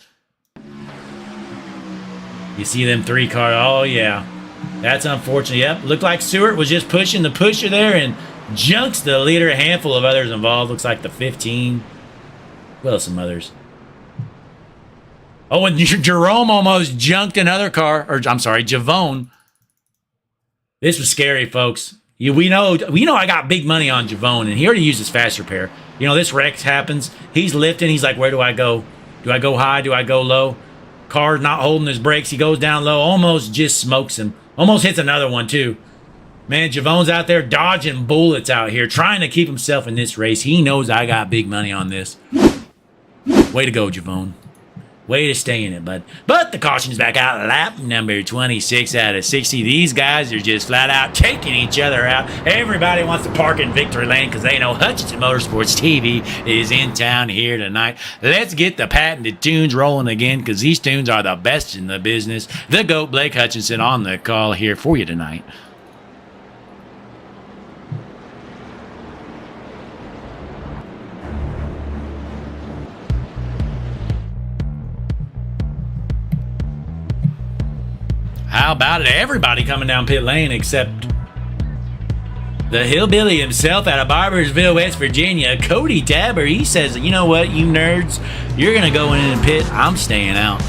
A: You see them 3 cars. Oh, yeah. That's unfortunate. Yep. Looked like Stewart was just pushing the pusher there and junks the leader. A handful of others involved. Looks like the 15. Well, some others. Oh, and Jerome almost junked another car. Or, I'm sorry, Javone. This was scary, folks. We know I got big money on Javone, and he already used his fast repair. You know, this wreck happens. He's lifting. He's like, where do I go? Do I go high? Do I go low? Car's not holding his brakes. He goes down low. Almost just smokes him. Almost hits another one, too. Man, Javone's out there dodging bullets out here, trying to keep himself in this race. He knows I got big money on this. Way to go, Javone. Way to stay in it, bud. But the caution's back out. Lap number 26 out of 60. These guys are just flat out taking each other out. Everybody wants to park in victory lane because they know Hutchinson Motorsports TV is in town here tonight. Let's get the patented tunes rolling again because these tunes are the best in the business. The GOAT, Blake Hutchinson, on the call here for you tonight. How about it? Everybody coming down pit lane except the hillbilly himself out of Barbersville, West Virginia, Cody Dabber. He says, you know what, you nerds, you're going to go in and pit. I'm staying out.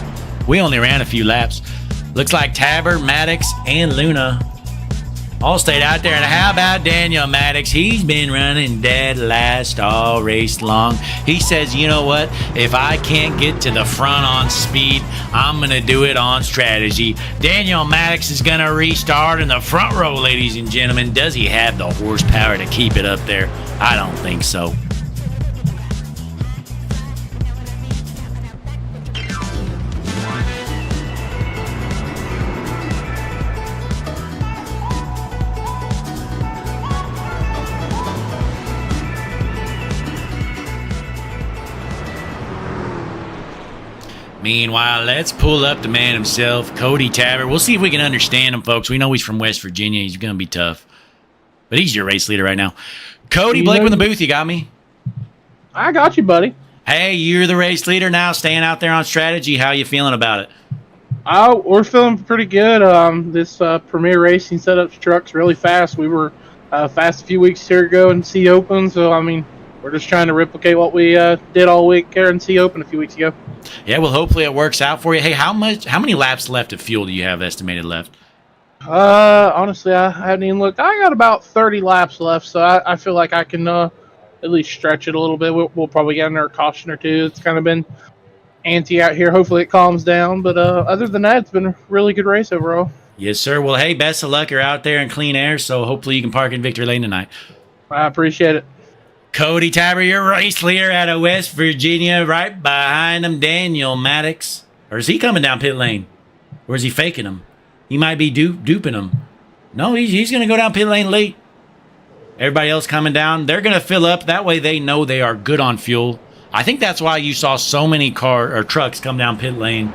A: We only ran a few laps. Looks like Tabber, Maddox, and Luna all stayed out there. And how about Daniel Maddox? He's been running dead last all race long. He says, you know what? If I can't get to the front on speed, I'm going to do it on strategy. Daniel Maddox is going to restart in the front row, ladies and gentlemen. Does he have the horsepower to keep it up there? I don't think so. Meanwhile, let's pull up the man himself, Cody Tabber. We'll see if we can understand him, folks. We know he's from West Virginia. He's going to be tough. But he's your race leader right now. Cody, Blake in the booth, you got me?
F: I got you, buddy.
A: Hey, you're the race leader now, staying out there on strategy. How you feeling about it?
F: We're feeling pretty good. This Premier Racing setups truck's really fast. We were fast a few weeks here ago in C Open, so, I mean, we're just trying to replicate what we did all week here in C Open a few weeks ago.
A: Yeah, well, hopefully it works out for you. Hey, how many laps left of fuel do you have estimated left?
F: Honestly, I haven't even looked. I got about 30 laps left, so I feel like I can at least stretch it a little bit. We'll probably get another caution or two. It's kind of been antsy out here. Hopefully it calms down. But other than that, it's been a really good race overall.
A: Yes, sir. Well, hey, best of luck. You're out there in clean air, so hopefully you can park in victory lane tonight.
F: I appreciate it.
A: Cody Tabber, your race leader out of West Virginia. Right behind him, Daniel Maddox. Or is he coming down pit lane? Or is he faking him? He might be duping him. No, he's going to go down pit lane late. Everybody else coming down. They're going to fill up. That way they know they are good on fuel. I think that's why you saw so many trucks come down pit lane.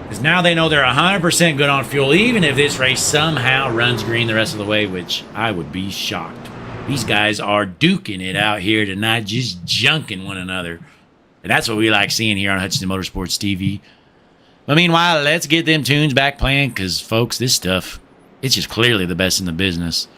A: Because now they know they're 100% good on fuel, even if this race somehow runs green the rest of the way, which I would be shocked. These guys are duking it out here tonight, just junking one another. And that's what we like seeing here on Hutchinson Motorsports TV. But meanwhile, let's get them tunes back playing because, folks, this stuff, it's just clearly the best in the business.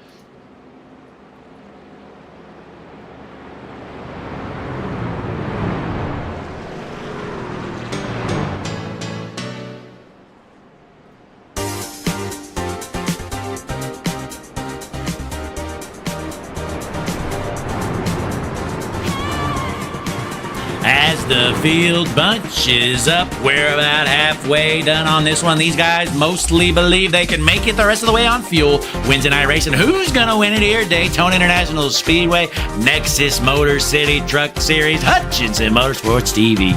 A: As the field bunches up, we're about halfway done on this one. These guys mostly believe they can make it the rest of the way on fuel. Wednesday night racing. Who's going to win it here? Daytona International Speedway, Nexus Motor City Truck Series, Hutchinson Motorsports TV.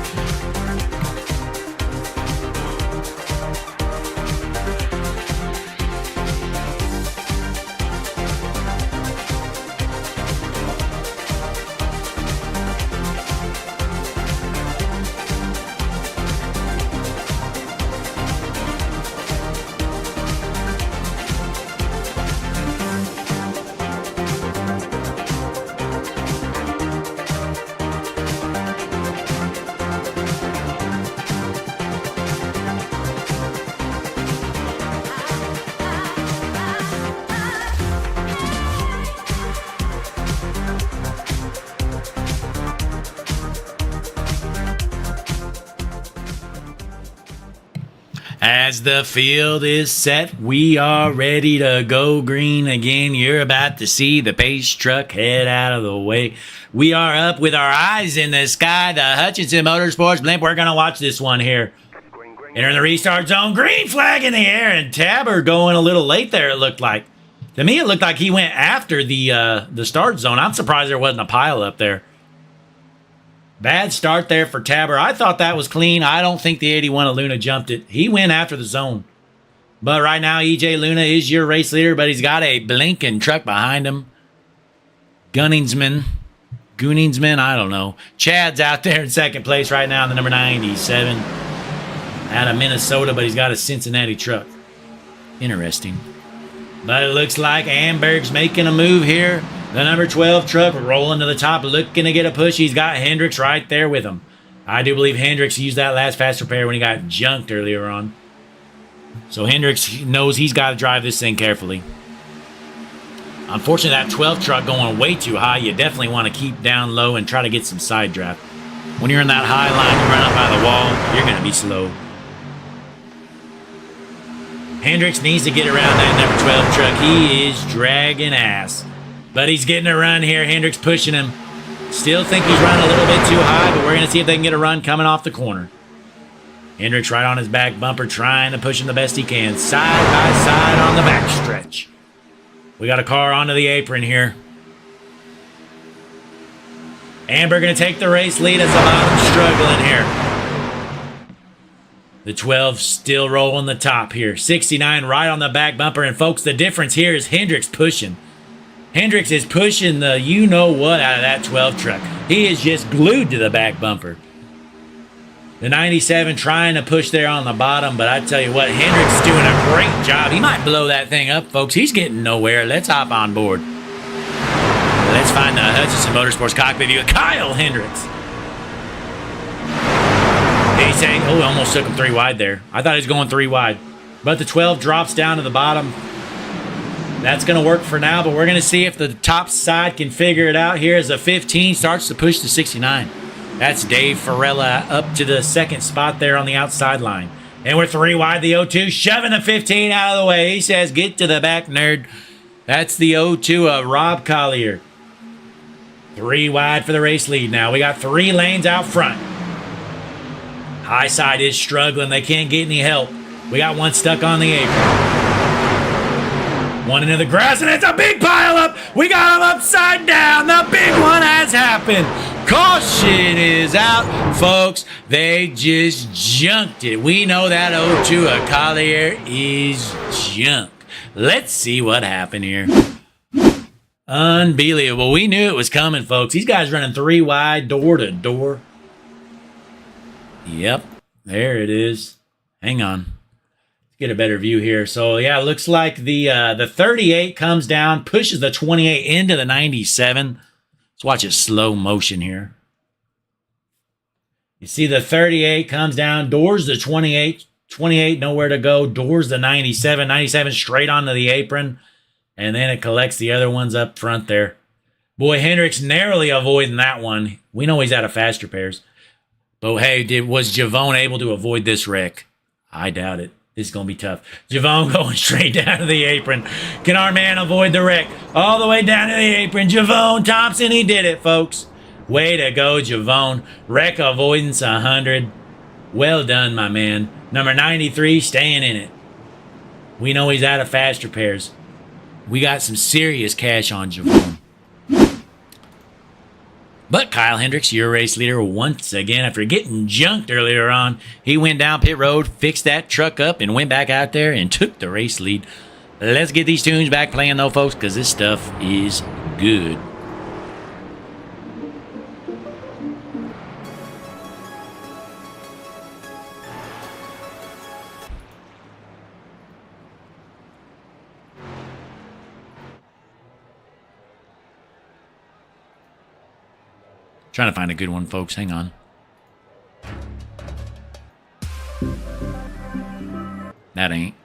A: As the field is set, we are ready to go green again. You're about to see the pace truck head out of the way. We are up with our eyes in the sky. The Hutchinson Motorsports blimp. We're going to watch this one here. Entering the restart zone. Green flag in the air. And Tabber going a little late there, it looked like. To me, it looked like he went after the start zone. I'm surprised there wasn't a pile up there. Bad start there for Tabber. I thought that was clean. I don't think the 81 of Luna jumped it. He went after the zone. But right now, EJ Luna is your race leader, but he's got a blinking truck behind him. Gunningsman, I don't know. Chad's out there in second place right now in the number 97. Out of Minnesota, but he's got a Cincinnati truck. Interesting. But it looks like Amberg's making a move here. The number 12 truck rolling to the top, looking to get a push. He's got Hendricks right there with him. I do believe Hendricks used that last fast repair when he got junked earlier on. So Hendricks knows he's got to drive this thing carefully. Unfortunately, that 12 truck going way too high. You definitely want to keep down low and try to get some side draft. When you're in that high line, you run up by the wall, you're going to be slow. Hendricks needs to get around that number 12 truck. He is dragging ass. But he's getting a run here. Hendricks pushing him. Still think he's running a little bit too high, but we're going to see if they can get a run coming off the corner. Hendricks right on his back bumper, trying to push him the best he can. Side by side on the back stretch. We got a car onto the apron here. Amber going to take the race lead as the bottom's struggling here. The 12 still rolling the top here. 69 right on the back bumper. And folks, the difference here is Hendricks pushing. Hendricks is pushing the you-know-what out of that 12 truck. He is just glued to the back bumper. The 97 trying to push there on the bottom, but I tell you what, Hendricks is doing a great job. He might blow that thing up, folks. He's getting nowhere. Let's hop on board. Let's find the Hutchinson Motorsports cockpit view of Kyle Hendricks. He's saying, oh, almost took him 3 wide there. I thought he was going 3 wide. But the 12 drops down to the bottom. That's going to work for now, but we're going to see if the top side can figure it out here as the 15 starts to push the 69. That's Dave Farella up to the second spot there on the outside line. And we're 3 wide, the 02, shoving the 15 out of the way. He says, get to the back, nerd. That's the 02 of Rob Collier. 3 wide for the race lead now. We got 3 lanes out front. High side is struggling. They can't get any help. We got one stuck on the apron. One into the grass, and it's a big pile up. We got him upside down. The big one has happened. Caution is out, folks. They just junked it. We know that 02 of Collier is junk. Let's see what happened here. Unbelievable. We knew it was coming, folks. These guys running 3 wide, door to door. Yep, there it is. Hang on. Get a better view here. So yeah, it looks like the 38 comes down, pushes the 28 into the 97. Let's watch it slow motion here. You see the 38 comes down, doors the 28, 28 nowhere to go, doors the 97, 97 straight onto the apron, and then it collects the other ones up front there. Boy, Hendricks narrowly avoiding that one. We know he's out of faster pairs. But hey, was Javone able to avoid this wreck? I doubt it. This is going to be tough. Javone going straight down to the apron. Can our man avoid the wreck? All the way down to the apron. Javone Thompson, he did it, folks. Way to go, Javone. Wreck avoidance 100. Well done, my man. Number 93 staying in it. We know he's out of faster pairs. We got some serious cash on Javone. But Kyle Hendricks, your race leader, once again, after getting junked earlier on, he went down pit road, fixed that truck up, and went back out there and took the race lead. Let's get these tunes back playing, though, folks, because this stuff is good. Trying to find a good one, folks. Hang on. That ain't.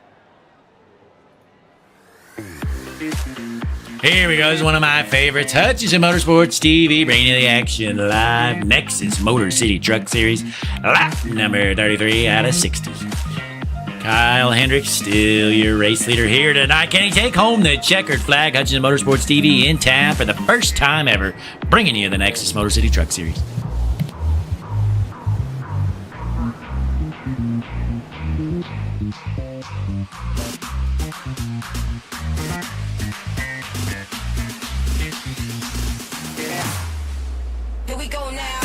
A: Here we go. This is one of my favorites. Hutchinson Motorsports TV, bringing you the action live. Nexus Motor City Truck Series. Lap number 33 out of 60. Kyle Hendricks, still your race leader here tonight. Can he take home the checkered flag? Hutchinson Motorsports TV in town for the first time ever, bringing you the Nexus Motor City Truck Series.
G: Here we go now.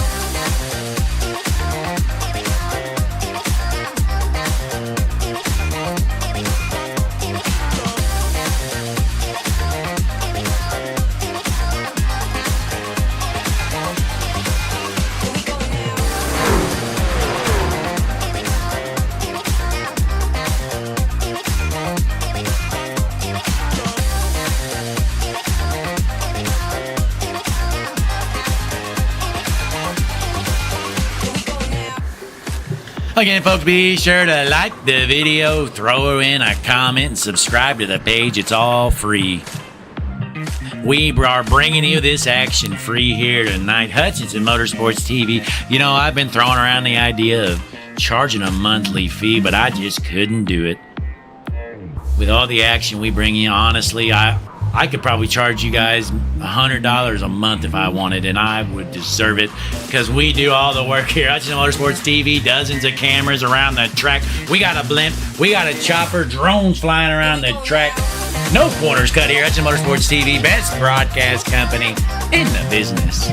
A: Again, folks, be sure to like the video, throw in a comment, and subscribe to the page. It's all free. We are bringing you this action free here tonight. Hutchinson Motorsports TV. You know, I've been throwing around the idea of charging a monthly fee, but I just couldn't do it. with all the action we bring you, honestly, I could probably charge you guys $100 a month if I wanted, and I would deserve it because we do all the work here. Hutchinson Motorsports TV, dozens of cameras around the track. We got a blimp, we got a chopper, drones flying around the track. No corners cut here. Hutchinson Motorsports TV, best broadcast company in the business.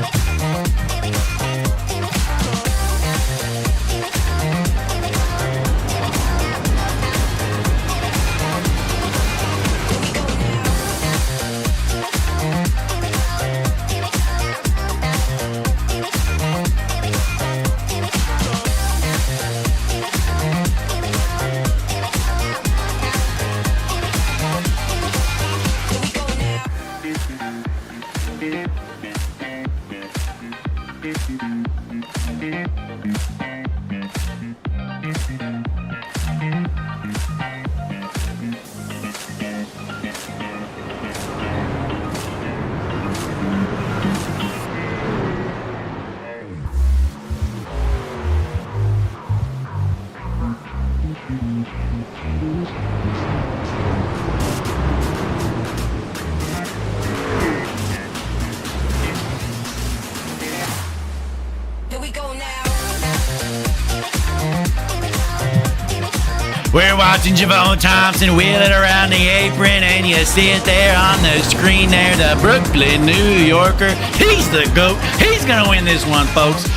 A: We're watching Javon Thompson wheel it around the apron, and you see it there on the screen there, the Brooklyn New Yorker. He's the GOAT. He's going to win this one, folks.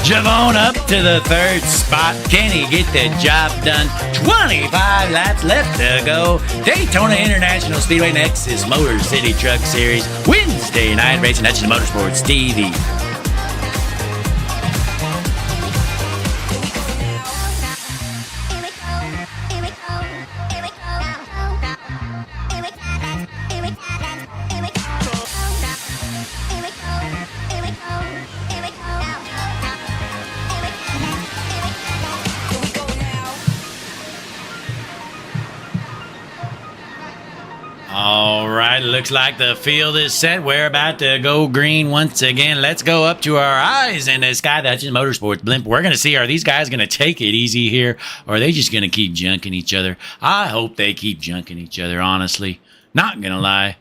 A: Javon up to the third spot. Can he get the job done? 25 laps left to go. Daytona International Speedway Nexus Motor City Truck Series. Wednesday night racing, Hutchinson Motorsports TV. All right, looks like the field is set. We're about to go green once again. Let's go up to our eyes in the sky. That's in Motorsports Blimp. We're going to see, are these guys going to take it easy here, or are they just going to keep junking each other? I hope they keep junking each other, honestly. Not going to lie.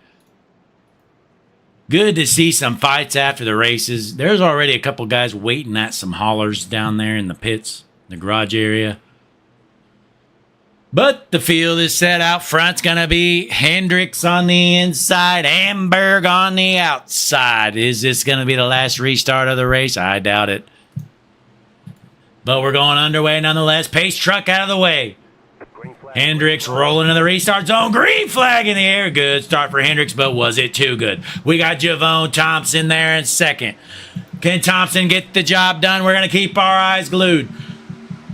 A: Good to see some fights after the races. There's already a couple guys waiting at some haulers down there in the pits, the garage area. But the field is set. Out front's going to be Hendricks on the inside, Amberg on the outside. Is this going to be the last restart of the race? I doubt it. But we're going underway nonetheless. Pace truck out of the way. Hendricks rolling in the restart zone. Green flag in the air. Good start for Hendricks, but was it too good? We got Javon Thompson there in second. Can Thompson get the job done? We're going to keep our eyes glued.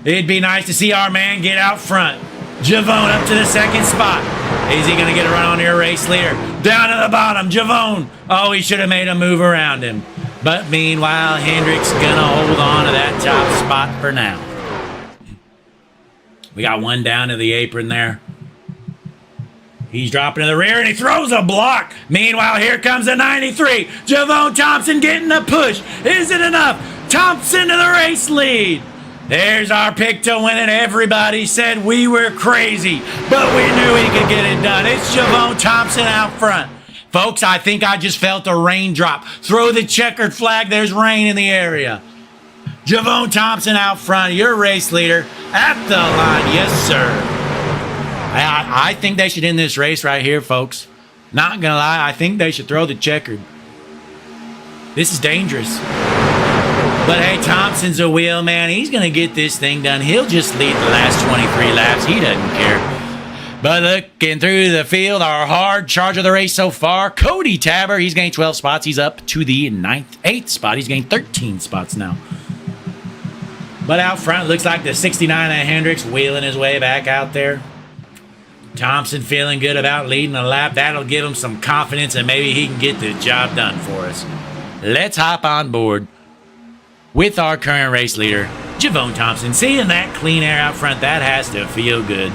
A: It'd be nice to see our man get out front. Javon up to the second spot. Is he going to get a run on your race leader? Down to the bottom, Javon. Oh, he should have made a move around him. But meanwhile, Hendricks going to hold on to that top spot for now. We got one down to the apron there. He's dropping to the rear, and he throws a block. Meanwhile, here comes the 93. Javon Thompson getting the push. Is it enough? Thompson to the race lead. There's our pick to win it. Everybody said we were crazy, but we knew he could get it done. It's Javon Thompson out front. Folks, I think I just felt a raindrop. Throw the checkered flag. There's rain in the area. Javon Thompson out front, your race leader at the line. Yes, sir. I think they should end this race right here, folks. Not gonna lie, I think they should throw the checkered. This is dangerous. But hey, Thompson's a wheel man. He's going to get this thing done. He'll just lead the last 23 laps. He doesn't care. But looking through the field, our hard charge of the race so far, Cody Tabor. He's gained 12 spots. He's up to the 8th spot. He's gained 13 spots now. But out front, looks like the 69 of Hendricks wheeling his way back out there. Thompson feeling good about leading the lap. That'll give him some confidence, and maybe he can get the job done for us. Let's hop on board with our current race leader, Javon Thompson. Seeing that clean air out front, that has to feel good.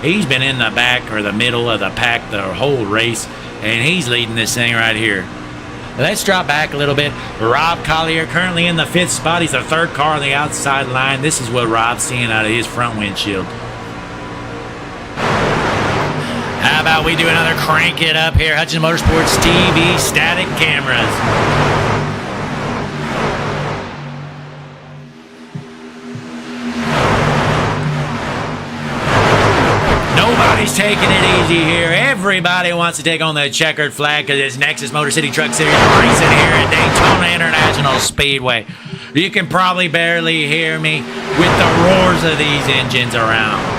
A: He's been in the back or the middle of the pack the whole race, and he's leading this thing right here. Let's drop back a little bit. Rob Collier currently in the 5th spot. He's the 3rd car on the outside line. This is what Rob's seeing out of his front windshield. about we do another crank it up here? Hutchins Motorsports TV static cameras. Nobody's taking it easy here. Everybody wants to take on the checkered flag because it's Nexus Motor City Truck Series racing here at Daytona International Speedway. You can probably barely hear me with the roars of these engines around.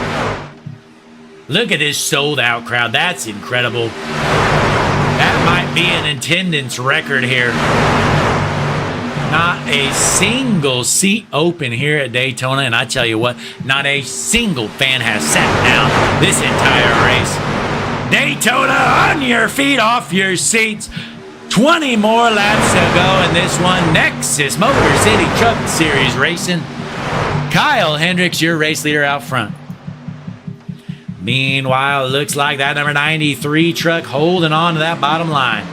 A: Look at this sold out crowd. That's incredible. That might be an attendance record here. Not a single seat open here at Daytona, and I tell you what, not a single fan has sat down this entire race. Daytona, on your feet, off your seats. 20 more laps to go in this one. Nexus Motor City Truck Series racing. Kyle Hendricks, your race leader out front. Meanwhile, it looks like that number 93 truck holding on to that bottom line.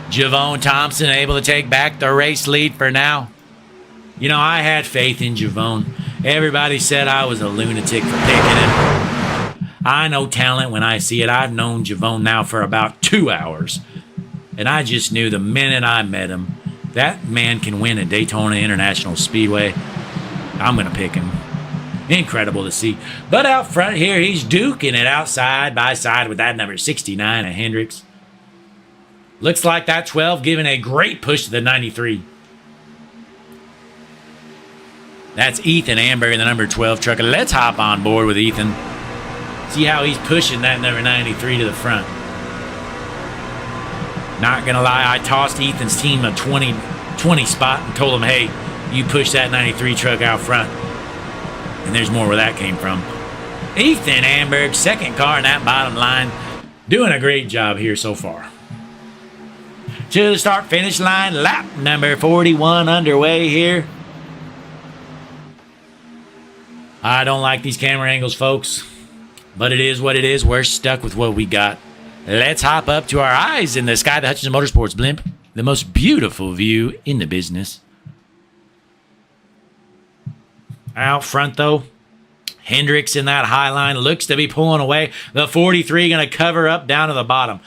A: Javone Thompson able to take back the race lead for now. You know, I had faith in Javone. Everybody said I was a lunatic for picking him. I know talent when I see it. I've known Javone now for about 2 hours. And I just knew the minute I met him, that man can win at Daytona International Speedway. I'm going to pick him. Incredible to see. But out front here, he's duking it out side by side with that number 69 of Hendricks. Looks like that 12 giving a great push to the 93. That's Ethan Amber in the number 12 truck. Let's hop on board with Ethan. See how he's pushing that number 93 to the front. Not going to lie, I tossed Ethan's team a 20 spot and told him, hey, you push that 93 truck out front. And there's more where that came from. Ethan Amberg, second car in that bottom line. Doing a great job here so far. To the start-finish line, lap number 41 underway here. I don't like these camera angles, folks. But it is what it is. We're stuck with what we got. Let's hop up to our eyes in the sky, the Hutchins Motorsports blimp. The most beautiful view in the business. Out front, though, Hendricks in that high line looks to be pulling away. The 43 going to cover up down to the bottom.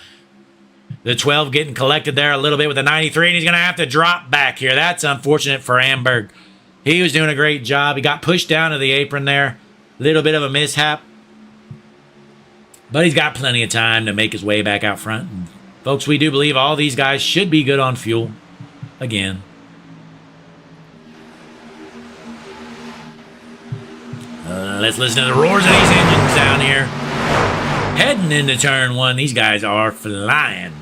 A: The 12 getting collected there a little bit with the 93, and he's going to have to drop back here. That's unfortunate for Amberg. He was doing a great job. He got pushed down to the apron there. Little bit of a mishap. But he's got plenty of time to make his way back out front. And folks, we do believe all these guys should be good on fuel. Again. Let's listen to the roars of these engines down here. Heading into turn one, these guys are flying.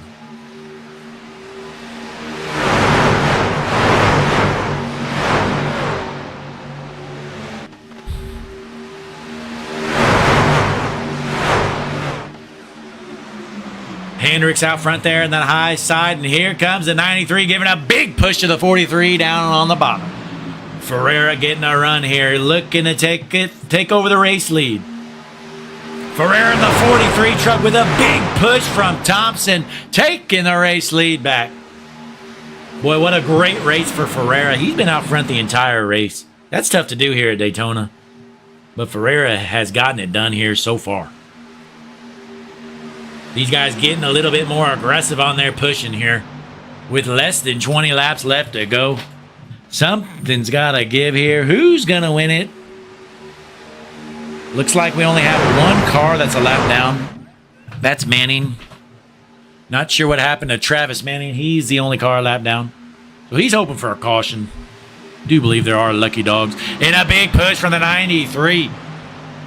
A: Hendricks out front there in that high side, and here comes the 93 giving a big push to the 43 down on the bottom. Ferreira getting a run here, looking to take over the race lead. Ferreira in the 43 truck with a big push from Thompson, taking the race lead back. Boy, what a great race for Ferreira. He's been out front the entire race. That's tough to do here at Daytona. But Ferreira has gotten it done here so far. These guys getting a little bit more aggressive on their pushing here. With less than 20 laps left to go. Something's got to give here. Who's going to win it? Looks like we only have one car that's a lap down. That's Manning. Not sure what happened to Travis Manning. He's the only car a lap down. So he's hoping for a caution. Do believe there are lucky dogs. And a big push from the 93.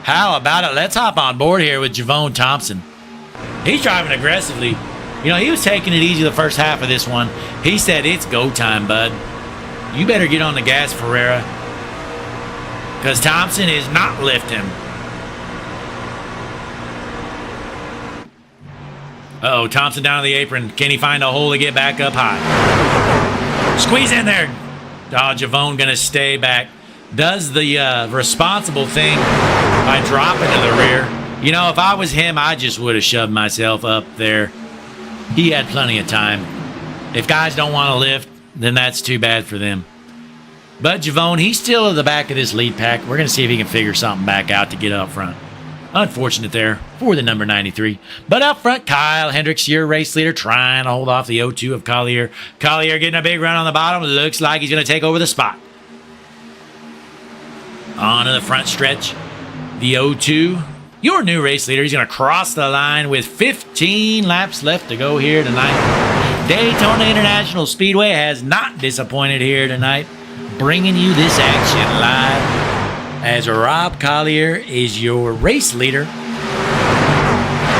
A: How about it? Let's hop on board here with Javone Thompson. He's driving aggressively. You know, he was taking it easy the first half of this one. He said, it's go time, bud. You better get on the gas, Ferreira. Because Thompson is not lifting. Uh-oh, Thompson down to the apron. Can he find a hole to get back up high? Squeeze in there. Oh, Javone going to stay back. Does the responsible thing by dropping to the rear. You know, if I was him, I just would have shoved myself up there. He had plenty of time. If guys don't want to lift, then that's too bad for them. But Javone, he's still at the back of this lead pack. We're going to see if he can figure something back out to get up front. Unfortunate there for the number 93. But up front, Kyle Hendricks, your race leader, trying to hold off the 0-2 of Collier. Collier getting a big run on the bottom. Looks like he's going to take over the spot. On to the front stretch. The 0-2. Your new race leader, he's going to cross the line with 15 laps left to go here tonight. Daytona International Speedway has not disappointed here tonight, bringing you this action live as Rob Collier is your race leader,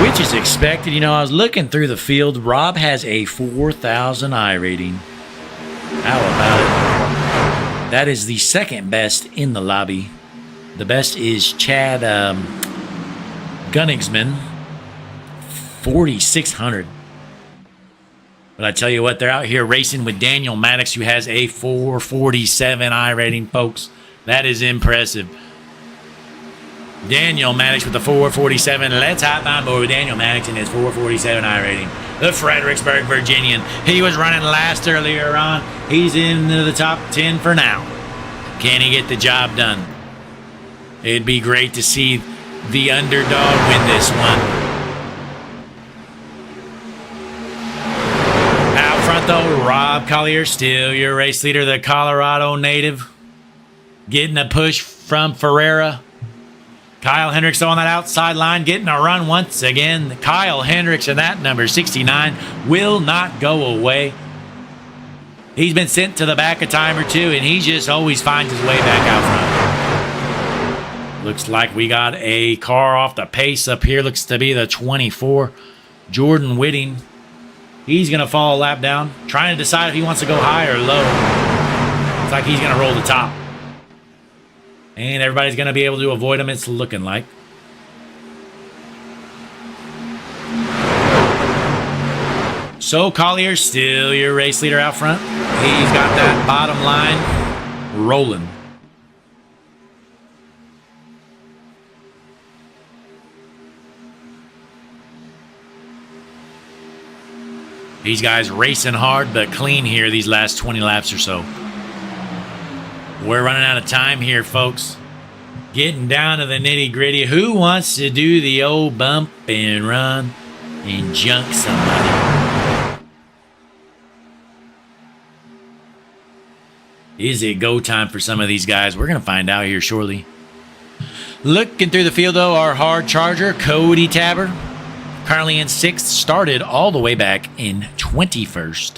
A: which is expected. You know, I was looking through the field. Rob has a 4,000 I rating. How about it? That is the second best in the lobby. The best is Chad Gunningsman, 4,600. But I tell you what, they're out here racing with Daniel Maddox, who has a 447 I rating, folks. That is impressive. Daniel Maddox with the 447. Let's hop on board with Daniel Maddox and his 447 I rating. The Fredericksburg Virginian. He was running last earlier on. He's into the top 10 for now. Can he get the job done? It'd be great to see the underdog win this one. Out front, though, Rob Collier, still your race leader, the Colorado native. Getting a push from Ferreira. Kyle Hendricks on that outside line, getting a run once again. Kyle Hendricks and that number 69 will not go away. He's been sent to the back a time or two, and he just always finds his way back out front. Looks like we got a car off the pace up here. Looks to be the 24, Jordan Whitting. He's going to fall a lap down, trying to decide if he wants to go high or low. Looks like he's going to roll the top. And everybody's going to be able to avoid him, it's looking like. So Collier, still your race leader out front. He's got that bottom line rolling. These guys racing hard but clean here these last 20 laps or so. We're running out of time here, folks. Getting down to the nitty-gritty. Who wants to do the old bump and run and junk somebody? Is it go time for some of these guys? We're going to find out here shortly. Looking through the field, though, our hard charger, Cody Tabor. Currently in 6th, started all the way back in 21st.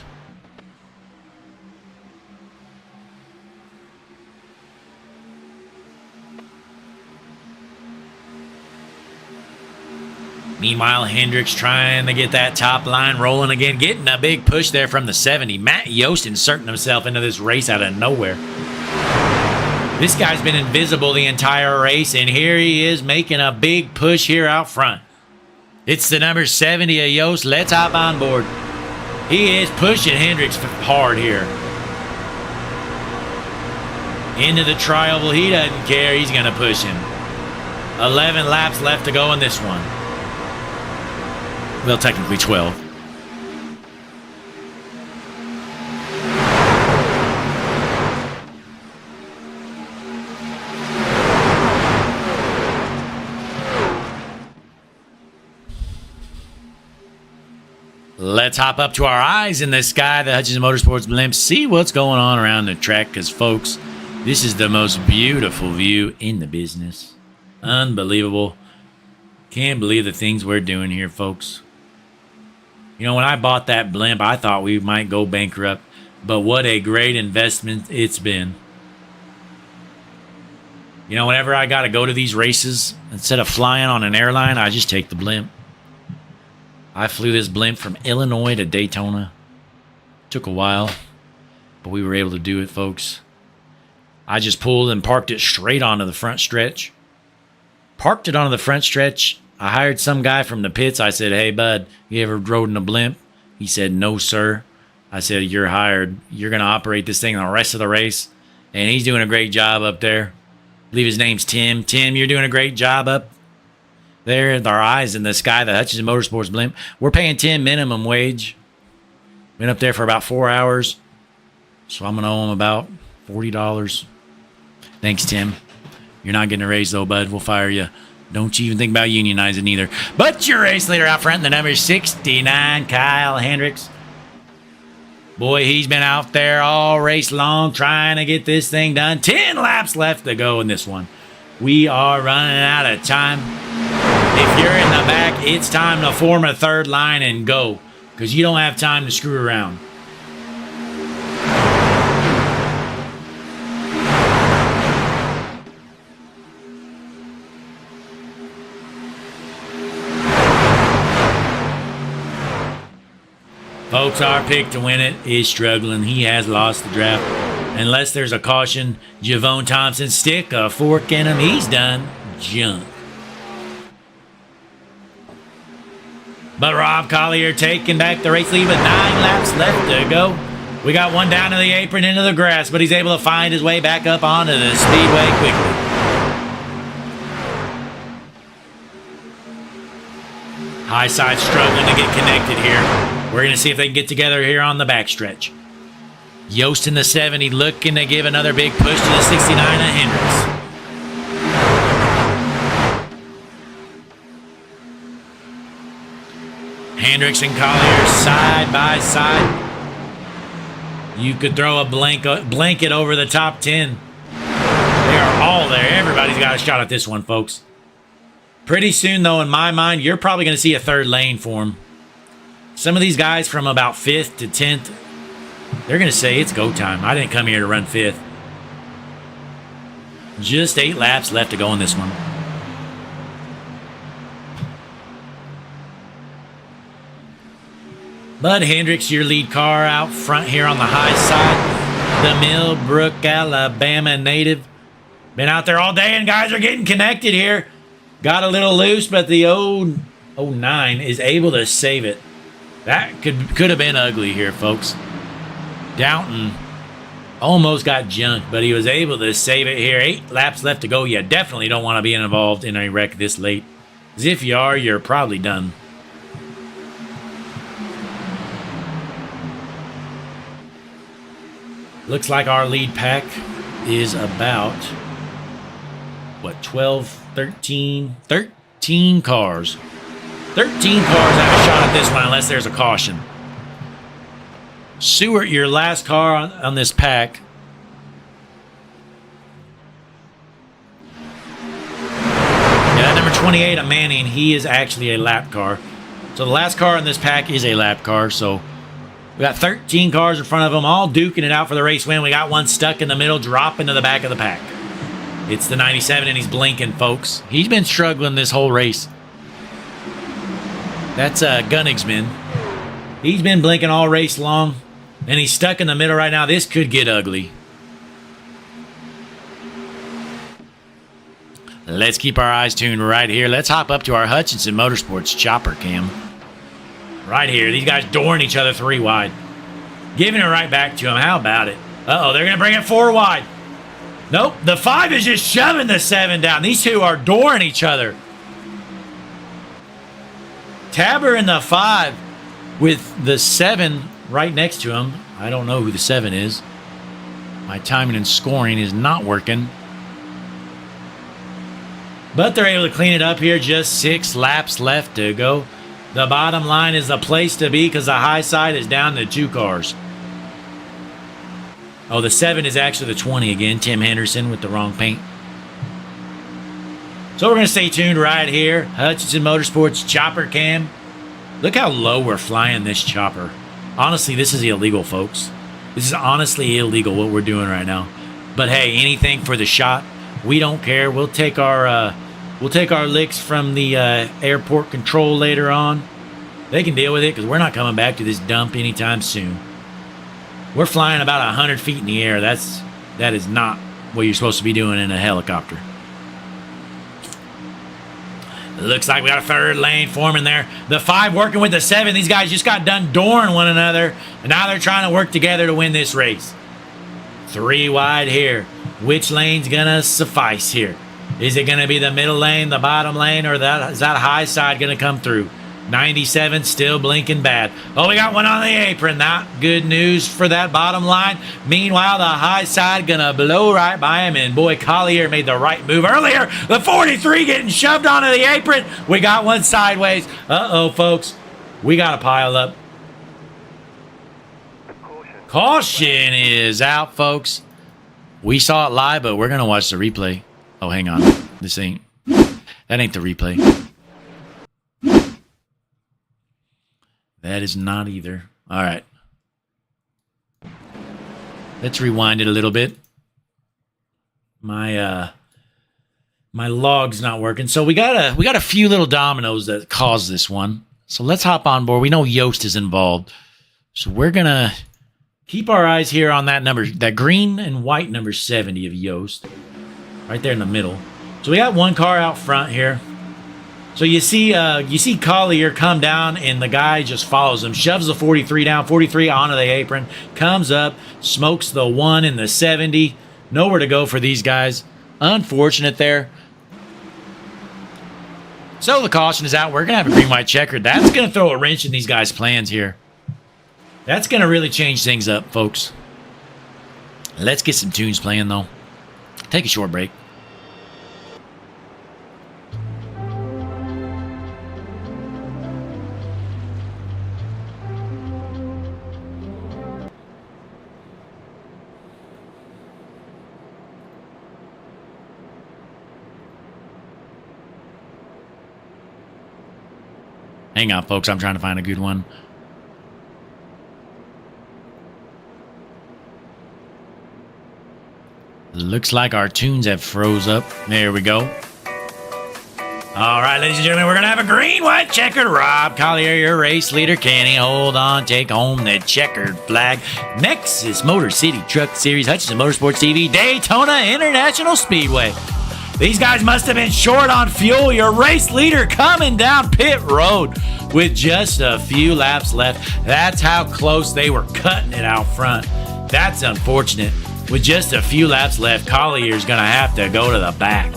A: Meanwhile, Hendricks trying to get that top line rolling again, getting a big push there from the 70. Matt Yost inserting himself into this race out of nowhere. This guy's been invisible the entire race, and here he is making a big push here out front. It's the number 70 of Yost. Let's hop on board. He is pushing Hendricks hard here. Into the trial. He doesn't care. He's going to push him. 11 laps left to go in this one. Well, technically 12. Let's hop up to our eyes in the sky, the Hutchins Motorsports blimp, see what's going on around the track, because, folks, this is the most beautiful view in the business. Unbelievable. Can't believe the things we're doing here, folks. You know, when I bought that blimp, I thought we might go bankrupt, but what a great investment it's been. You know, whenever I got to go to these races, instead of flying on an airline, I just take the blimp. I flew this blimp from Illinois to Daytona. Took a while, but we were able to do it, folks. I just pulled and parked it straight onto the front stretch. Parked it onto the front stretch. I hired some guy from the pits. I said, "Hey, bud, you ever rode in a blimp?" He said, "No, sir." I said, "You're hired. You're going to operate this thing the rest of the race." And he's doing a great job up there. I believe his name's Tim. Tim, you're doing a great job up there with our eyes in the sky, the Hutchins Motorsports blimp. We're paying Tim minimum wage. Been up there for about 4 hours. So I'm going to owe him about $40. Thanks, Tim. You're not getting a raise, though, bud. We'll fire you. Don't you even think about unionizing either. But your race leader out front, the number 69, Kyle Hendricks. Boy, he's been out there all race long trying to get this thing done. 10 laps left to go in this one. We are running out of time. If you're in the back, it's time to form a third line and go, because you don't have time to screw around. Folks, our pick to win it is struggling. He has lost the draft. Unless there's a caution, Javone Thompson, stick a fork in him. He's done junk. But Rob Collier taking back the race lead with 9 laps left to go. We got one down to the apron into the grass, but he's able to find his way back up onto the speedway quickly. High side struggling to get connected here. We're going to see if they can get together here on the backstretch. Yost in the 70 looking to give another big push to the 69 of Hendricks. Hendricks and Collier side by side. You could throw a blanket over the top 10. They are all there. Everybody's got a shot at this one, folks. Pretty soon, though, in my mind, you're probably going to see a third lane for them. Some of these guys from about 5th to 10th, they're going to say it's go time. I didn't come here to run 5th. Just 8 laps left to go in this one. Bud Hendricks, your lead car out front here on the high side. The Millbrook, Alabama native. Been out there all day, and guys are getting connected here. Got a little loose, but the 09 is able to save it. That could have been ugly here, folks. Downton almost got junked, but he was able to save it here. 8 laps left to go. You definitely don't want to be involved in a wreck this late. As if you are, you're probably done. Looks like our lead pack is about, what, 12, 13 cars. 13 cars have a shot at this one unless there's a caution. Seward, your last car on this pack. Yeah, that number 28, a Manning, he is actually a lap car. So the last car in this pack is a lap car. So we got 13 cars in front of them, all duking it out for the race win. We got one stuck in the middle, dropping to the back of the pack. It's the 97, and he's blinking, folks. He's been struggling this whole race. That's Gunnigsman. He's been blinking all race long, and he's stuck in the middle right now. This could get ugly. Let's keep our eyes tuned right here. Let's hop up to our Hutchinson Motorsports chopper cam. Right here. These guys dooring each other 3 wide. Giving it right back to him. How about it? Uh-oh, they're going to bring it 4 wide. Nope, the 5 is just shoving the 7 down. These two are dooring each other. Tabber in the 5 with the 7 right next to him. I don't know who the 7 is. My timing and scoring is not working. But they're able to clean it up here. Just 6 laps left to go. The bottom line is the place to be because the high side is down to 2 cars. Oh, the 7 is actually the 20 again. Tim Henderson with the wrong paint. So we're going to stay tuned right here. Hutchinson Motorsports chopper cam. Look how low we're flying this chopper. Honestly, this is illegal, folks. This is honestly illegal what we're doing right now. But hey, anything for the shot. We don't care. We'll take our licks from the airport control later on. They can deal with it because we're not coming back to this dump anytime soon. We're flying about 100 feet in the air. That is not what you're supposed to be doing in a helicopter. Looks like we got a third lane forming there. The 5 working with the 7. These guys just got done dooring one another, and now they're trying to work together to win this race. 3 wide here. Which lane's going to suffice here? Is it going to be the middle lane, the bottom lane, or is that high side going to come through? 97 still blinking bad. Oh, we got one on the apron. Not good news for that bottom line. Meanwhile, the high side gonna blow right by him, and boy, Collier made the right move earlier. The 43 getting shoved onto the apron. We got one sideways. Uh-oh, folks. We got a pile up. Caution is out, folks. We saw it live, but we're gonna watch the replay. Oh, hang on. That ain't the replay. That is not either. All right. Let's rewind it a little bit. My log's not working. So we got a few little dominoes that caused this one. So let's hop on board. We know Yost is involved. So we're gonna keep our eyes here on that number, that green and white number 70 of Yost. Right there in the middle. So we got one car out front here. So you see Collier come down, and the guy just follows him, shoves the 43 down, 43 onto the apron, comes up, smokes the 1 and the 70. Nowhere to go for these guys. Unfortunate there. So the caution is out. We're going to have a green-white checkered. That's going to throw a wrench in these guys' plans here. That's going to really change things up, folks. Let's get some tunes playing, though. Take a short break. Hang on, folks. I'm trying to find a good one. Looks like our tunes have froze up. There we go. All right, ladies and gentlemen, we're going to have a green-white checkered. Rob Collier, your race leader. Can he hold on, take home the checkered flag? Nexus Motor City Truck Series, Hutchinson Motorsports TV, Daytona International Speedway. These guys must have been short on fuel. Your race leader coming down pit road with just a few laps left. That's how close they were cutting it out front. That's unfortunate. With just a few laps left, Collier's going to have to go to the back.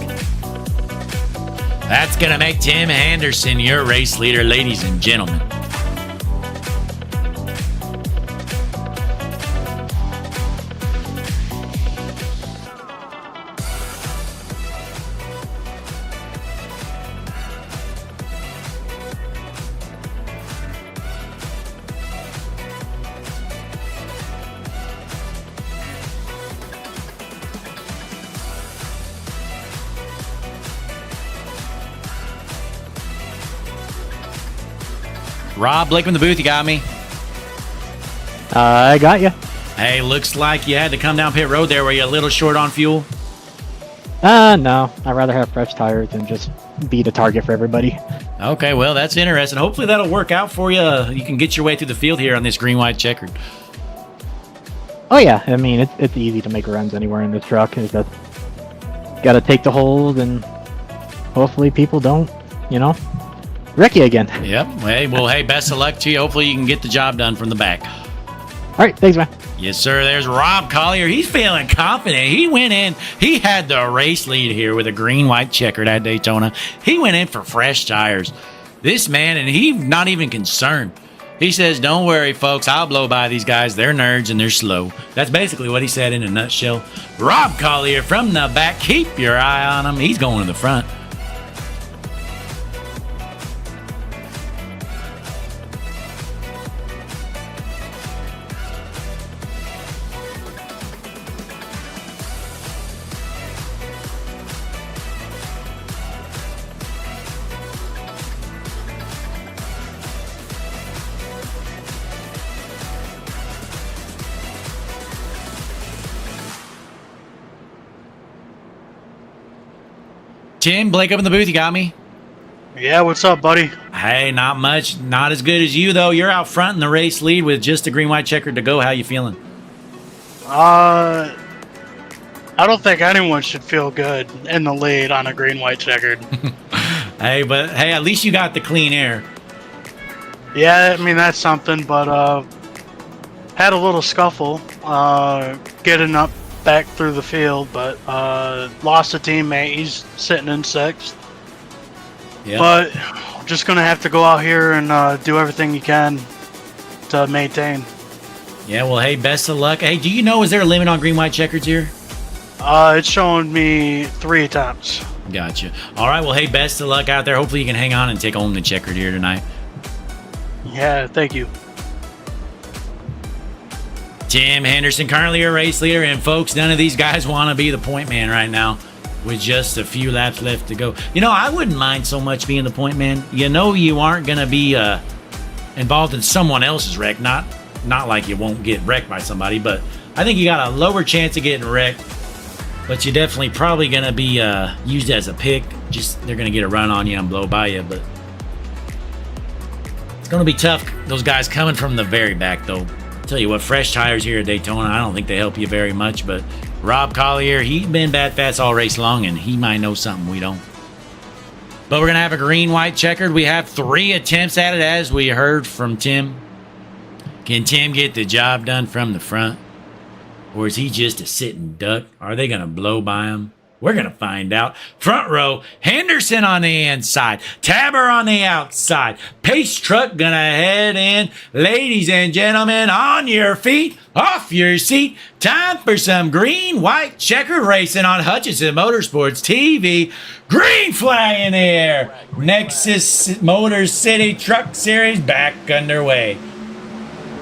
A: That's going to make Tim Anderson your race leader, ladies and gentlemen. Rob, Blake from the booth, you got me?
G: I got you.
A: Hey, looks like you had to come down pit road there. Were you a little short on fuel?
G: No. I'd rather have fresh tires than just be the target for everybody.
A: Okay, well, that's interesting. Hopefully that'll work out for you. You can get your way through the field here on this green-white checkered.
G: Oh, yeah. I mean, it's easy to make runs anywhere in this truck. It's just got to take the hold, and hopefully people don't, wreck you again.
A: Yep. Hey, best of luck to you. Hopefully you can get the job done from the back.
G: All right. Thanks, man.
A: Yes, sir. There's Rob Collier. He's feeling confident. He went in. He had the race lead here with a green-white checkered at Daytona. He went in for fresh tires. This man, and he's not even concerned. He says, don't worry, folks. I'll blow by these guys. They're nerds and they're slow. That's basically what he said in a nutshell. Rob Collier from the back. Keep your eye on him. He's going to the front. Tim, Blake up in the booth, you got me?
E: Yeah, what's up, buddy?
A: Hey, not much. Not as good as you, though. You're out front in the race lead with just a green-white checkered to go. How you feeling?
H: I don't think anyone should feel good in the lead on a green-white checkered.
A: Hey, at least you got the clean air.
H: Yeah, I mean, that's something, but had a little scuffle getting up back through the field, but lost a teammate. He's sitting in 6th.
A: Yeah.
H: But just gonna have to go out here and do everything you can to maintain.
A: Yeah, well, hey, best of luck. Hey, do you know, is there a limit on green-white checkers here?
H: It's showing me 3 attempts.
A: Gotcha. All right, well, hey, best of luck out there. Hopefully you can hang on and take home the checkered here tonight.
H: Yeah, thank you.
A: Tim Henderson, currently your race leader, and folks, none of these guys want to be the point man right now with just a few laps left to go. You know, I wouldn't mind so much being the point man. You know you aren't going to be involved in someone else's wreck, not like you won't get wrecked by somebody, but I think you got a lower chance of getting wrecked. But you're definitely probably going to be used as a pick. Just they're going to get a run on you and blow by you. But it's going to be tough. Those guys coming from the very back, though. Tell you what, fresh tires here at Daytona, I don't think they help you very much. But Rob Collier, he's been bad fast all race long, and he might know something we don't. But we're going to have a green-white checkered. We have 3 attempts at it, as we heard from Tim. Can Tim get the job done from the front? Or is he just a sitting duck? Are they going to blow by him? We're going to find out. Front row, Henderson on the inside. Tabber on the outside. Pace truck going to head in. Ladies and gentlemen, on your feet, off your seat. Time for some green-white checkered racing on Hutchinson Motorsports TV. Green flag in the air. Nexus Motor City Truck Series back underway.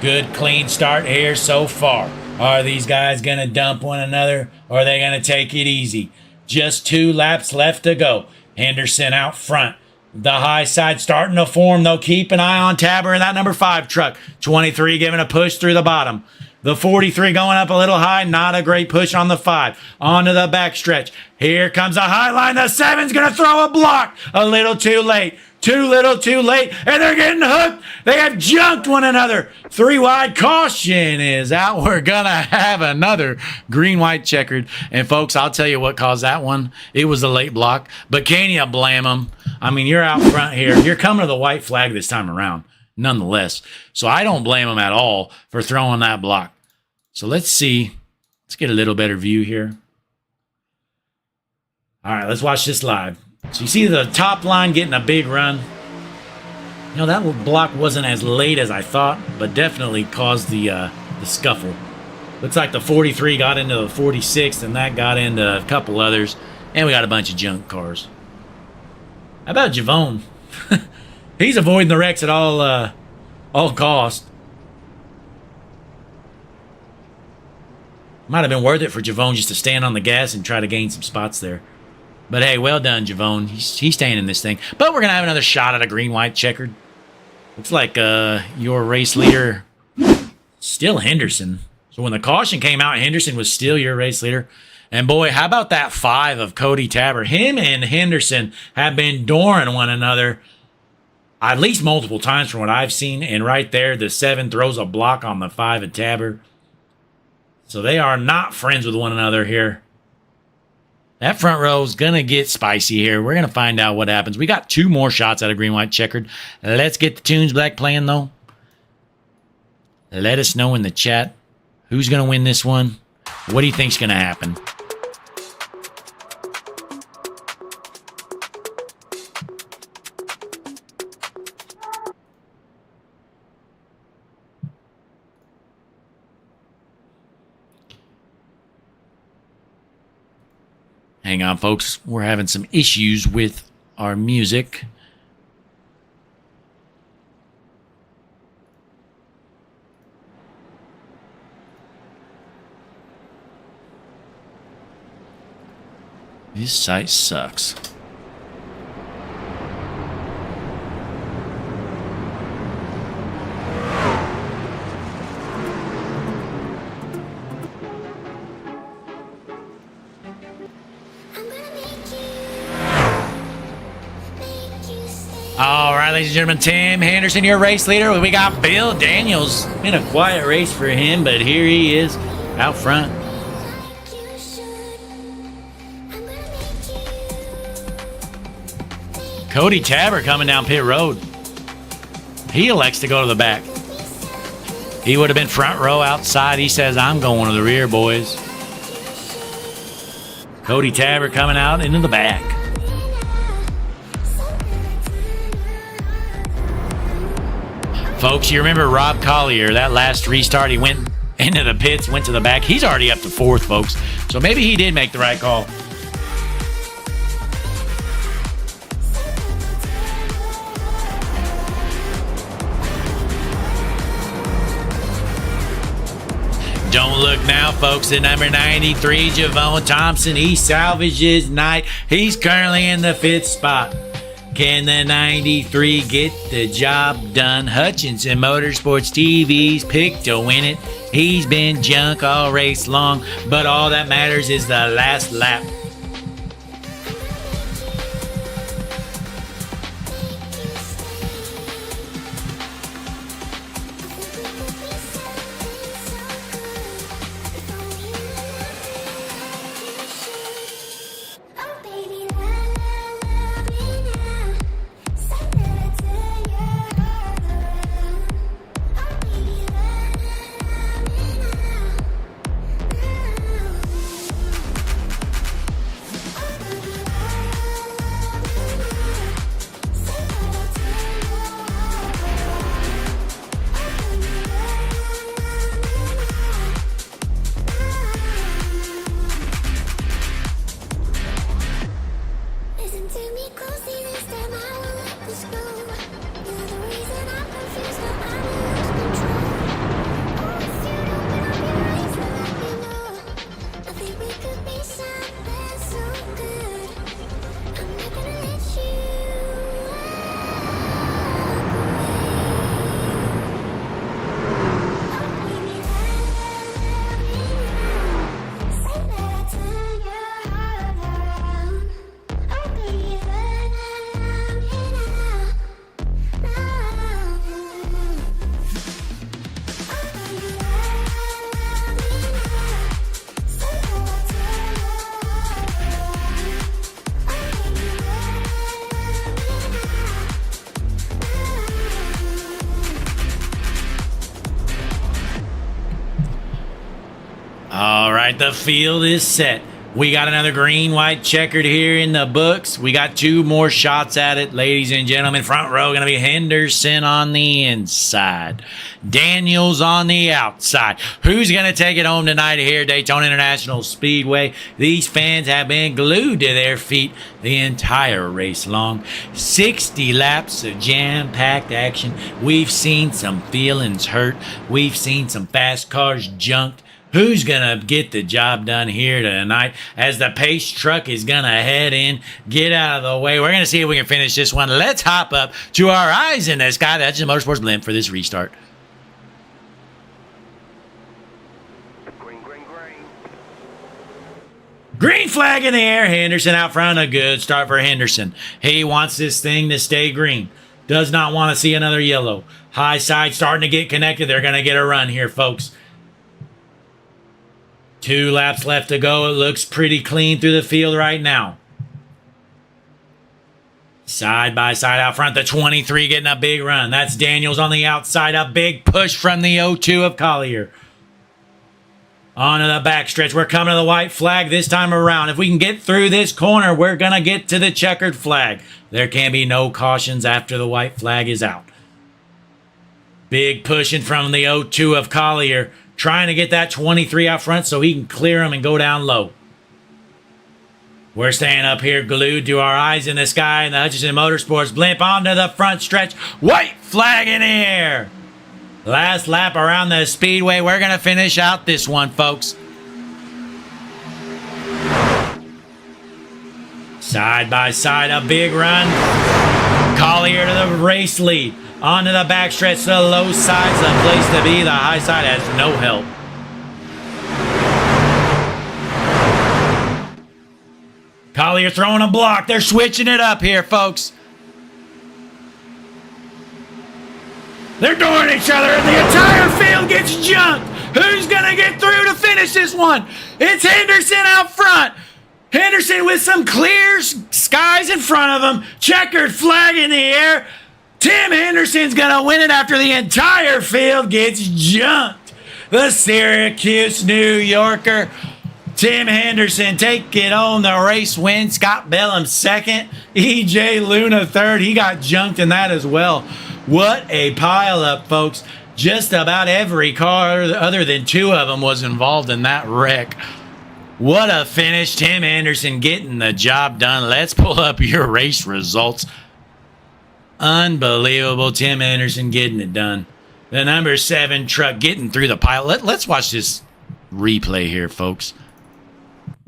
A: Good, clean start here so far. Are these guys going to dump one another, or are they going to take it easy? Just 2 laps left to go. Henderson out front. The high side starting to form, though. Keep an eye on Tabber in that number 5 truck. 23 giving a push through the bottom. The 43 going up a little high. Not a great push on the 5. Onto the backstretch. Here comes a high line. The 7's going to throw a block. A little too late. Too little, too late, and they're getting hooked. They have junked one another. 3 wide, caution is out. We're going to have another green-white checkered. And, folks, I'll tell you what caused that one. It was a late block, but can you blame them? I mean, you're out front here. You're coming to the white flag this time around, nonetheless. So I don't blame them at all for throwing that block. So let's see. Let's get a little better view here. All right, let's watch this live. So you see the top line getting a big run. You know, that block wasn't as late as I thought, but definitely caused the scuffle. Looks like the 43 got into the 46, and that got into a couple others. And we got a bunch of junk cars. How about Javone? He's avoiding the wrecks at all cost. Might have been worth it for Javone just to stand on the gas and try to gain some spots there. But hey, well done, Javone. He's staying in this thing. But we're going to have another shot at a green-white checkered. Looks like your race leader, still Henderson. So when the caution came out, Henderson was still your race leader. And boy, how about that 5 of Cody Tabber? Him and Henderson have been dooring one another at least multiple times from what I've seen. And right there, the 7 throws a block on the 5 of Tabber. So they are not friends with one another here. That front row is going to get spicy here. We're going to find out what happens. We got 2 more shots out of green-white checkered. Let's get the tunes black playing, though. Let us know in the chat who's going to win this one. What do you think's going to happen? Hang on, folks. We're having some issues with our music. This site sucks. All right, ladies and gentlemen, Tim Henderson, your race leader. We got Bill Daniels. Been a quiet race for him, but here he is out front. Cody Tabber coming down pit road. He elects to go to the back. He would have been front row outside. He says, I'm going to the rear, boys. Cody Tabber coming out into the back. Folks, you remember Rob Collier, that last restart, he went into the pits, went to the back. He's already up to 4th, folks. So maybe he did make the right call. Don't look now, folks, at number 93, Javon Thompson. He salvages night. He's currently in the 5th spot. Can the 93 get the job done? Hutchinson Motorsports TV's picked to win it. He's been junk all race long, but all that matters is the last lap. All right, the field is set. We got another green, white checkered here in the books. We got 2 more shots at it, ladies and gentlemen. Front row going to be Henderson on the inside. Daniels on the outside. Who's going to take it home tonight here at Daytona International Speedway? These fans have been glued to their feet the entire race long. 60 laps of jam-packed action. We've seen some feelings hurt. We've seen some fast cars junked. Who's going to get the job done here tonight as the pace truck is going to head in? Get out of the way. We're going to see if we can finish this one. Let's hop up to our eyes in the sky. That's the Motorsports Blimp for this restart. Green flag in the air. Henderson out front. A good start for Henderson. He wants this thing to stay green. Does not want to see another yellow. High side starting to get connected. They're going to get a run here, folks. 2 laps left to go. It looks pretty clean through the field right now. Side by side out front, the 23 getting a big run. That's Daniels on the outside. A big push from the 02 of Collier. Onto the backstretch. We're coming to the white flag this time around. If we can get through this corner, we're going to get to the checkered flag. There can be no cautions after the white flag is out. Big pushing from the 02 of Collier. Trying to get that 23 out front so he can clear him and go down low. We're staying up here glued to our eyes in the sky in the Hutchinson Motorsports Blimp onto the front stretch. White flag in the air. Last lap around the speedway. We're going to finish out this one, folks. Side by side, a big run. Collier to the race lead. Onto the backstretch, the low side's the place to be. The high side has no help. Collier throwing a block. They're switching it up here, folks. They're doing each other, and the entire field gets junked. Who's going to get through to finish this one? It's Henderson out front. Henderson with some clear skies in front of him. Checkered flag in the air. Tim Henderson's going to win it after the entire field gets junked. The Syracuse New Yorker, Tim Henderson, take it on the race win. Scott Bellum second. EJ Luna third. He got junked in that as well. What a pileup, folks. Just about every car other than 2 of them was involved in that wreck. What a finish. Tim Anderson getting the job done. Let's pull up your race results. Unbelievable. Tim Anderson getting it done. The number 7 truck getting through the pile. Let's watch this replay here, folks.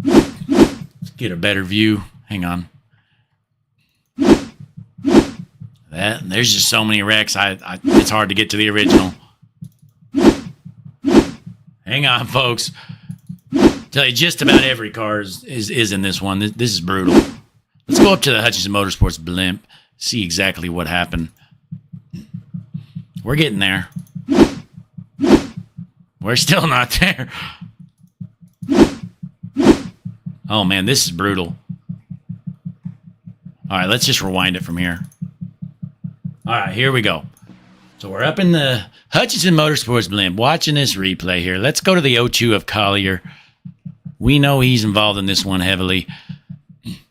A: Let's get a better view. Hang on. There's just so many wrecks. It's hard to get to the original. Hang on, folks. Tell you, just about every car is in this one. This is brutal. Let's go up to the Hutchinson Motorsports blimp. See exactly what happened. We're getting there. We're still not there. Oh, man, this is brutal. All right, let's just rewind it from here. All right, here we go. So we're up in the Hutchinson Motorsports blimp watching this replay here. Let's go to the O2 of Collier. We know he's involved in this one heavily.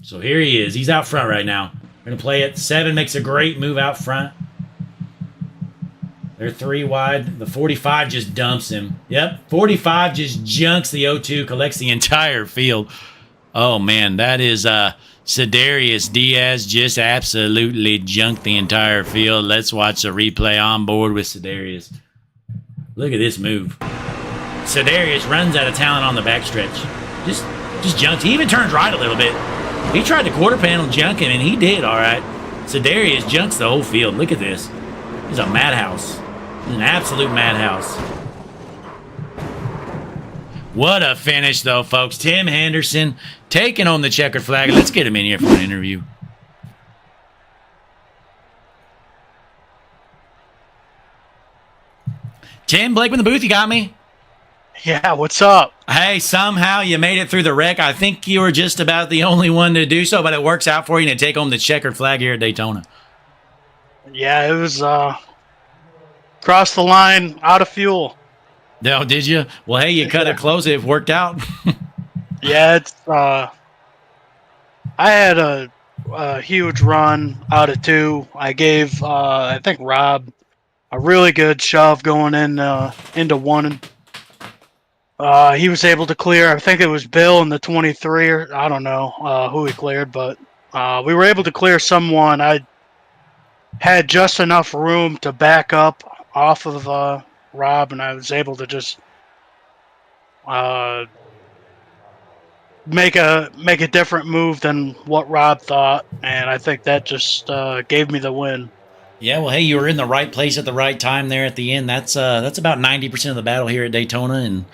A: So here he is. He's out front right now. We're going to play it. 7 makes a great move out front. They're 3 wide. The 45 just dumps him. Yep, 45 just junks the O2, collects the entire field. Oh, man, that is Cedarius Diaz just absolutely junked the entire field. Let's watch the replay on board with Cedarius. Look at this move. Cedarius runs out of talent on the backstretch. Just junks. He even turns right a little bit. He tried to quarter panel junk him, and he did all right. Cedarius junks the whole field. Look at this. He's a madhouse. He's an absolute madhouse. What a finish, though, folks. Tim Henderson taking home the checkered flag. Let's get him in here for an interview. Tim, Blake in the booth, you got me?
H: Yeah, what's up?
A: Hey, somehow you made it through the wreck. I think you were just about the only one to do so, but it works out for you to take home the checkered flag here at Daytona.
H: Yeah, it was crossed the line, out of fuel.
A: No, did you? Well, hey, you cut it close. It worked out.
H: Yeah, it's I had a huge run out of 2. I gave I think Rob a really good shove going into 1. He was able to clear. I think it was Bill in the 23, or I don't know who he cleared, but we were able to clear someone. I had just enough room to back up off of Rob, and I was able to just make a different move than what Rob thought, and I think that just gave me the win.
A: Yeah, well, hey, you were in the right place at the right time there at the end. That's about 90% of the battle here at Daytona, and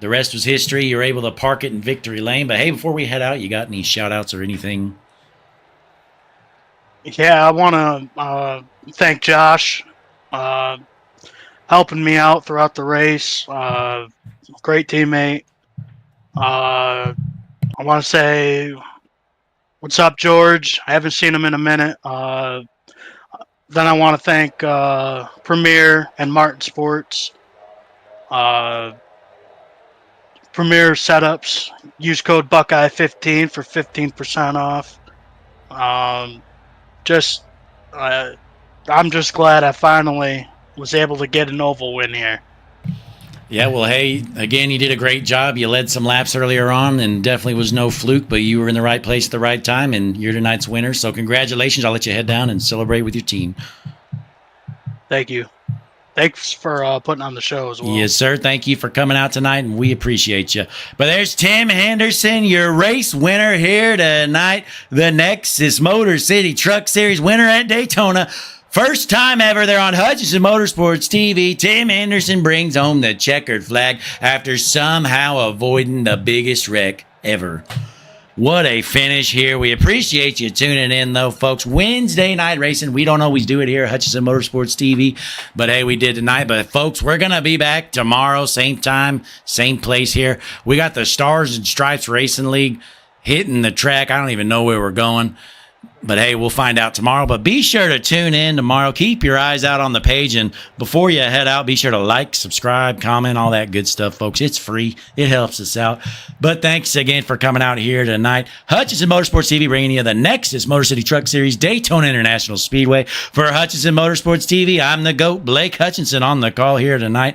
A: the rest was history. You were able to park it in victory lane. But hey, before we head out, you got any shout-outs or anything?
H: Yeah, I want to thank Josh, helping me out throughout the race. Great teammate. I want to say, what's up, George? I haven't seen him in a minute. Then I want to thank Premier and Martin Sports. Premier Setups. Use code Buckeye15 for 15% off. I'm just glad I finally was able to get an oval win here.
A: Yeah, well, hey, again, you did a great job. You led some laps earlier on and definitely was no fluke, but you were in the right place at the right time, and you're tonight's winner. So congratulations. I'll let you head down and celebrate with your team.
H: Thank you. Thanks for putting on the show as well.
A: Yes, sir. Thank you for coming out tonight, and we appreciate you. But there's Tim Henderson, your race winner here tonight, the Nexus Motor City Truck Series winner at Daytona. First time ever they're on Hutchinson Motorsports TV. Tim Henderson brings home the checkered flag after somehow avoiding the biggest wreck ever. What a finish here. We appreciate you tuning in, though, folks. Wednesday night racing. We don't always do it here at Hutchinson Motorsports TV, but hey, we did tonight. But folks, we're going to be back tomorrow, same time, same place here. We got the Stars and Stripes Racing League hitting the track. I don't even know where we're going. But hey, we'll find out tomorrow. But be sure to tune in tomorrow. Keep your eyes out on the page. And before you head out, be sure to like, subscribe, comment, all that good stuff, folks. It's free. It helps us out. But thanks again for coming out here tonight. Hutchinson Motorsports TV bringing you the Nexus Motor City Truck Series Daytona International Speedway. For Hutchinson Motorsports TV, I'm the GOAT, Blake Hutchinson, on the call here tonight.